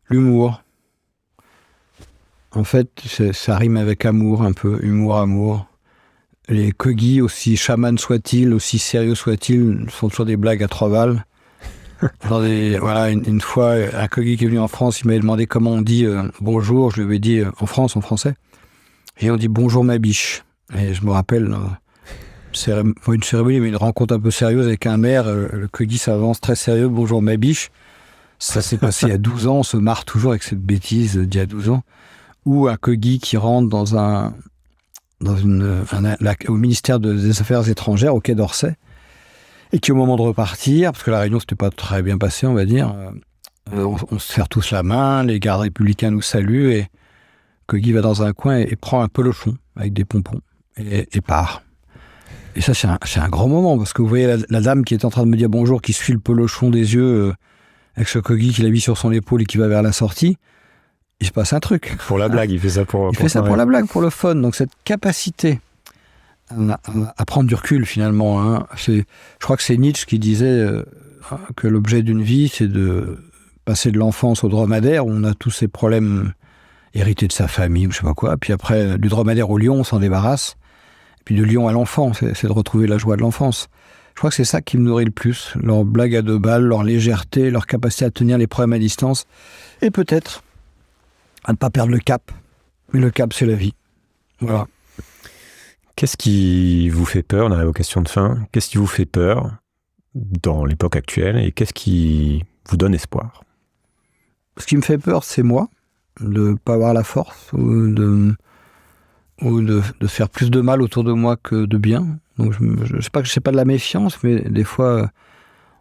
l'humour. En fait, ça rime avec amour, un peu, humour. Les Kogi, aussi chamans soient-ils, aussi sérieux soient-ils, font toujours des blagues à 3 balles. Voilà, une fois, un Kogi qui est venu en France, il m'avait demandé comment on dit bonjour. Je lui avais dit en français. Et on dit bonjour ma biche. Et je me rappelle, pas une cérémonie, mais une rencontre un peu sérieuse avec un maire. Le Kogi s'avance très sérieux, bonjour ma biche. Ça s'est passé il y a 12 ans, on se marre toujours avec cette bêtise d'il y a 12 ans. Ou un Kogi qui rentre au ministère des Affaires étrangères, au Quai d'Orsay, et qui, au moment de repartir, parce que la réunion s'était pas très bien passée, on va dire, on se serre tous la main, les gardes républicains nous saluent, et Kogi va dans un coin et prend un pelochon avec des pompons, et part. Et ça, c'est un grand moment, parce que vous voyez la dame qui est en train de me dire bonjour, qui suit le pelochon des yeux, avec ce Kogi qu'il a mis sur son épaule et qui va vers la sortie, il se passe un truc. Pour la blague, il fait ça pour... Il fait ça pour la blague, pour le fun. Donc cette capacité à prendre du recul, finalement, hein, je crois que c'est Nietzsche qui disait que l'objet d'une vie, c'est de passer de l'enfance au dromadaire, où on a tous ces problèmes hérités de sa famille, ou je sais pas quoi. Puis après, du dromadaire au lion, on s'en débarrasse. Et puis du lion à l'enfant, c'est de retrouver la joie de l'enfance. Je crois que c'est ça qui me nourrit le plus. Leur blague à 2 balles, leur légèreté, leur capacité à tenir les problèmes à distance. Et peut-être à ne pas perdre le cap. Mais le cap, c'est la vie. Voilà. Qu'est-ce qui vous fait peur, on arrive aux questions de fin, qu'est-ce qui vous fait peur dans l'époque actuelle et qu'est-ce qui vous donne espoir? Ce qui me fait peur, c'est moi, de ne pas avoir la force ou de faire plus de mal autour de moi que de bien. Donc je sais pas que c'est pas de la méfiance, mais des fois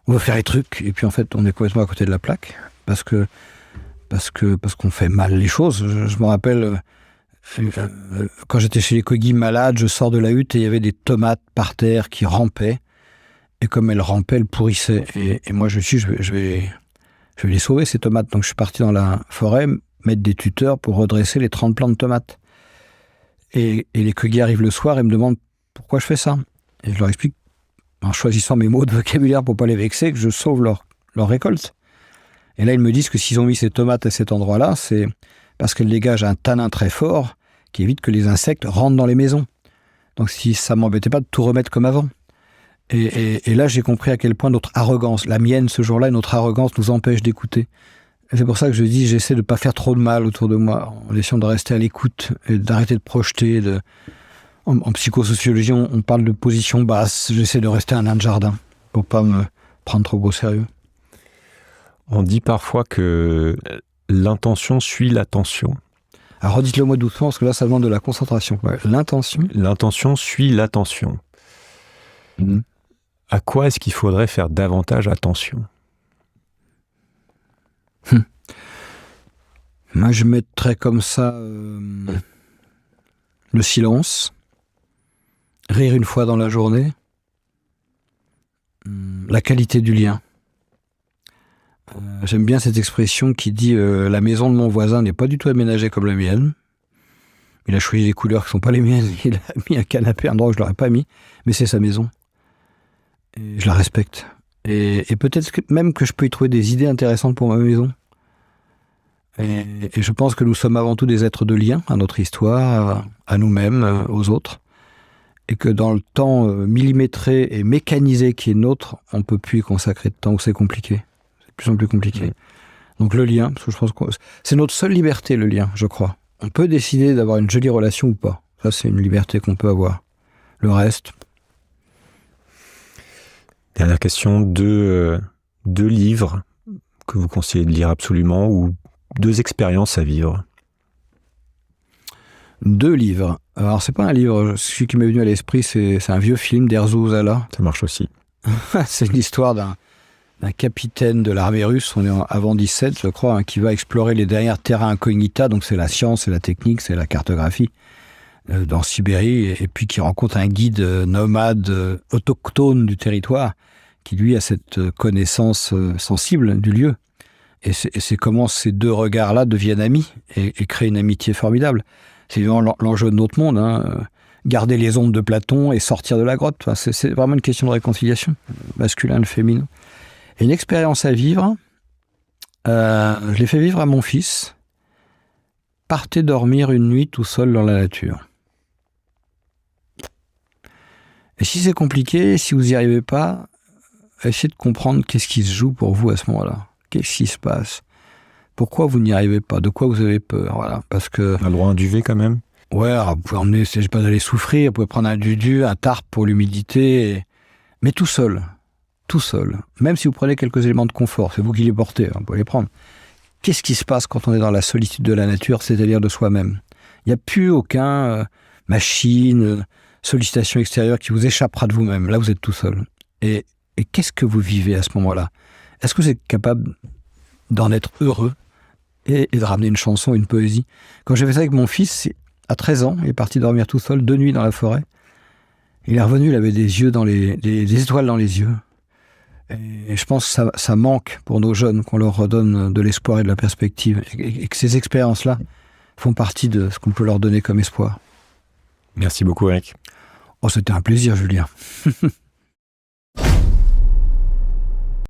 on veut faire les trucs et puis en fait on est complètement à côté de la plaque parce qu'on fait mal les choses. Je me rappelle quand j'étais chez les Kogi malade, je sors de la hutte et il y avait des tomates par terre qui rampaient et comme elles rampaient, elles pourrissaient et moi je me suis dit je vais les sauver ces tomates. Donc je suis parti dans la forêt mettre des tuteurs pour redresser les 30 plants de tomates. Et les Kogi arrivent le soir et me demandent pourquoi je fais ça. Et je leur explique, en choisissant mes mots de vocabulaire pour ne pas les vexer, que je sauve leur récolte. Et là, ils me disent que s'ils ont mis ces tomates à cet endroit-là, c'est parce qu'elles dégagent un tanin très fort qui évite que les insectes rentrent dans les maisons. Donc si ça ne m'embêtait pas de tout remettre comme avant. Et là, j'ai compris à quel point notre arrogance, la mienne ce jour-là, notre arrogance nous empêche d'écouter. Et c'est pour ça que je dis, j'essaie de ne pas faire trop de mal autour de moi, en essayant de rester à l'écoute et d'arrêter de projeter. En psychosociologie, on parle de position basse. J'essaie de rester un nain de jardin pour ne pas me prendre trop au sérieux. On dit parfois que l'intention suit l'attention. Alors redites-le moi doucement, parce que là, ça demande de la concentration. Ouais, l'intention. L'intention suit l'attention. Mmh. À quoi est-ce qu'il faudrait faire davantage attention ? Moi, je mettrais comme ça le silence, rire une fois dans la journée, la qualité du lien. J'aime bien cette expression qui dit la maison de mon voisin n'est pas du tout aménagée comme la mienne. Il a choisi des couleurs qui ne sont pas les miennes. Il a mis un canapé à un endroit où je ne l'aurais pas mis, mais c'est sa maison. Et je la respecte. Et peut-être même que je peux y trouver des idées intéressantes pour ma maison. Et je pense que nous sommes avant tout des êtres de lien à notre histoire, à nous-mêmes, aux autres. Et que dans le temps millimétré et mécanisé qui est nôtre, on ne peut plus y consacrer de temps, où c'est compliqué. C'est de plus en plus compliqué. Oui. Donc le lien, parce que je pense que c'est notre seule liberté, le lien, je crois. On peut décider d'avoir une jolie relation ou pas. Ça, c'est une liberté qu'on peut avoir. Le reste... Dernière question, deux livres que vous conseillez de lire absolument ou 2 expériences à vivre. 2 livres. Alors, c'est pas un livre, celui qui m'est venu à l'esprit, c'est un vieux film d'Erzo Uzala. Ça marche aussi. C'est l'histoire d'un capitaine de l'armée russe, on est avant 17, je crois, hein, qui va explorer les dernières terra incognita, donc c'est la science, c'est la technique, c'est la cartographie, dans Sibérie, et puis qui rencontre un guide nomade autochtone du territoire, qui lui a cette connaissance sensible du lieu. Et c'est comment ces 2 regards-là deviennent amis et créent une amitié formidable. C'est vraiment l'enjeu de notre monde, hein. Garder les ombres de Platon et sortir de la grotte. Enfin, c'est vraiment une question de réconciliation, masculin, le féminin. Et une expérience à vivre, je l'ai fait vivre à mon fils. Partez dormir une nuit tout seul dans la nature. Et si c'est compliqué, si vous n'y arrivez pas, essayez de comprendre qu'est-ce qui se joue pour vous à ce moment-là. Qu'est-ce qui se passe? Pourquoi vous n'y arrivez pas? De quoi vous avez peur? Voilà, parce que... On a le droit à un duvet quand même? Ouais, alors vous pouvez emmener, pas d'aller souffrir, vous pouvez prendre un duvet, un tarp pour l'humidité, mais tout seul. tout seul, même si vous prenez quelques éléments de confort, c'est vous qui les portez, vous pouvez les prendre. Qu'est-ce qui se passe quand on est dans la solitude de la nature, c'est-à-dire de soi-même? Il n'y a plus aucun machine, sollicitation extérieure qui vous échappera de vous-même. Là, vous êtes tout seul. Et qu'est-ce que vous vivez à ce moment-là? Est-ce que vous êtes capable d'en être heureux et de ramener une chanson, une poésie? Quand j'ai fait ça avec mon fils, à 13 ans, il est parti dormir tout seul, 2 nuits dans la forêt. Il est revenu, il avait des étoiles dans les yeux. Et je pense que ça manque pour nos jeunes, qu'on leur redonne de l'espoir et de la perspective. Et que ces expériences-là font partie de ce qu'on peut leur donner comme espoir. Merci beaucoup, Eric. Oh, c'était un plaisir, Julien.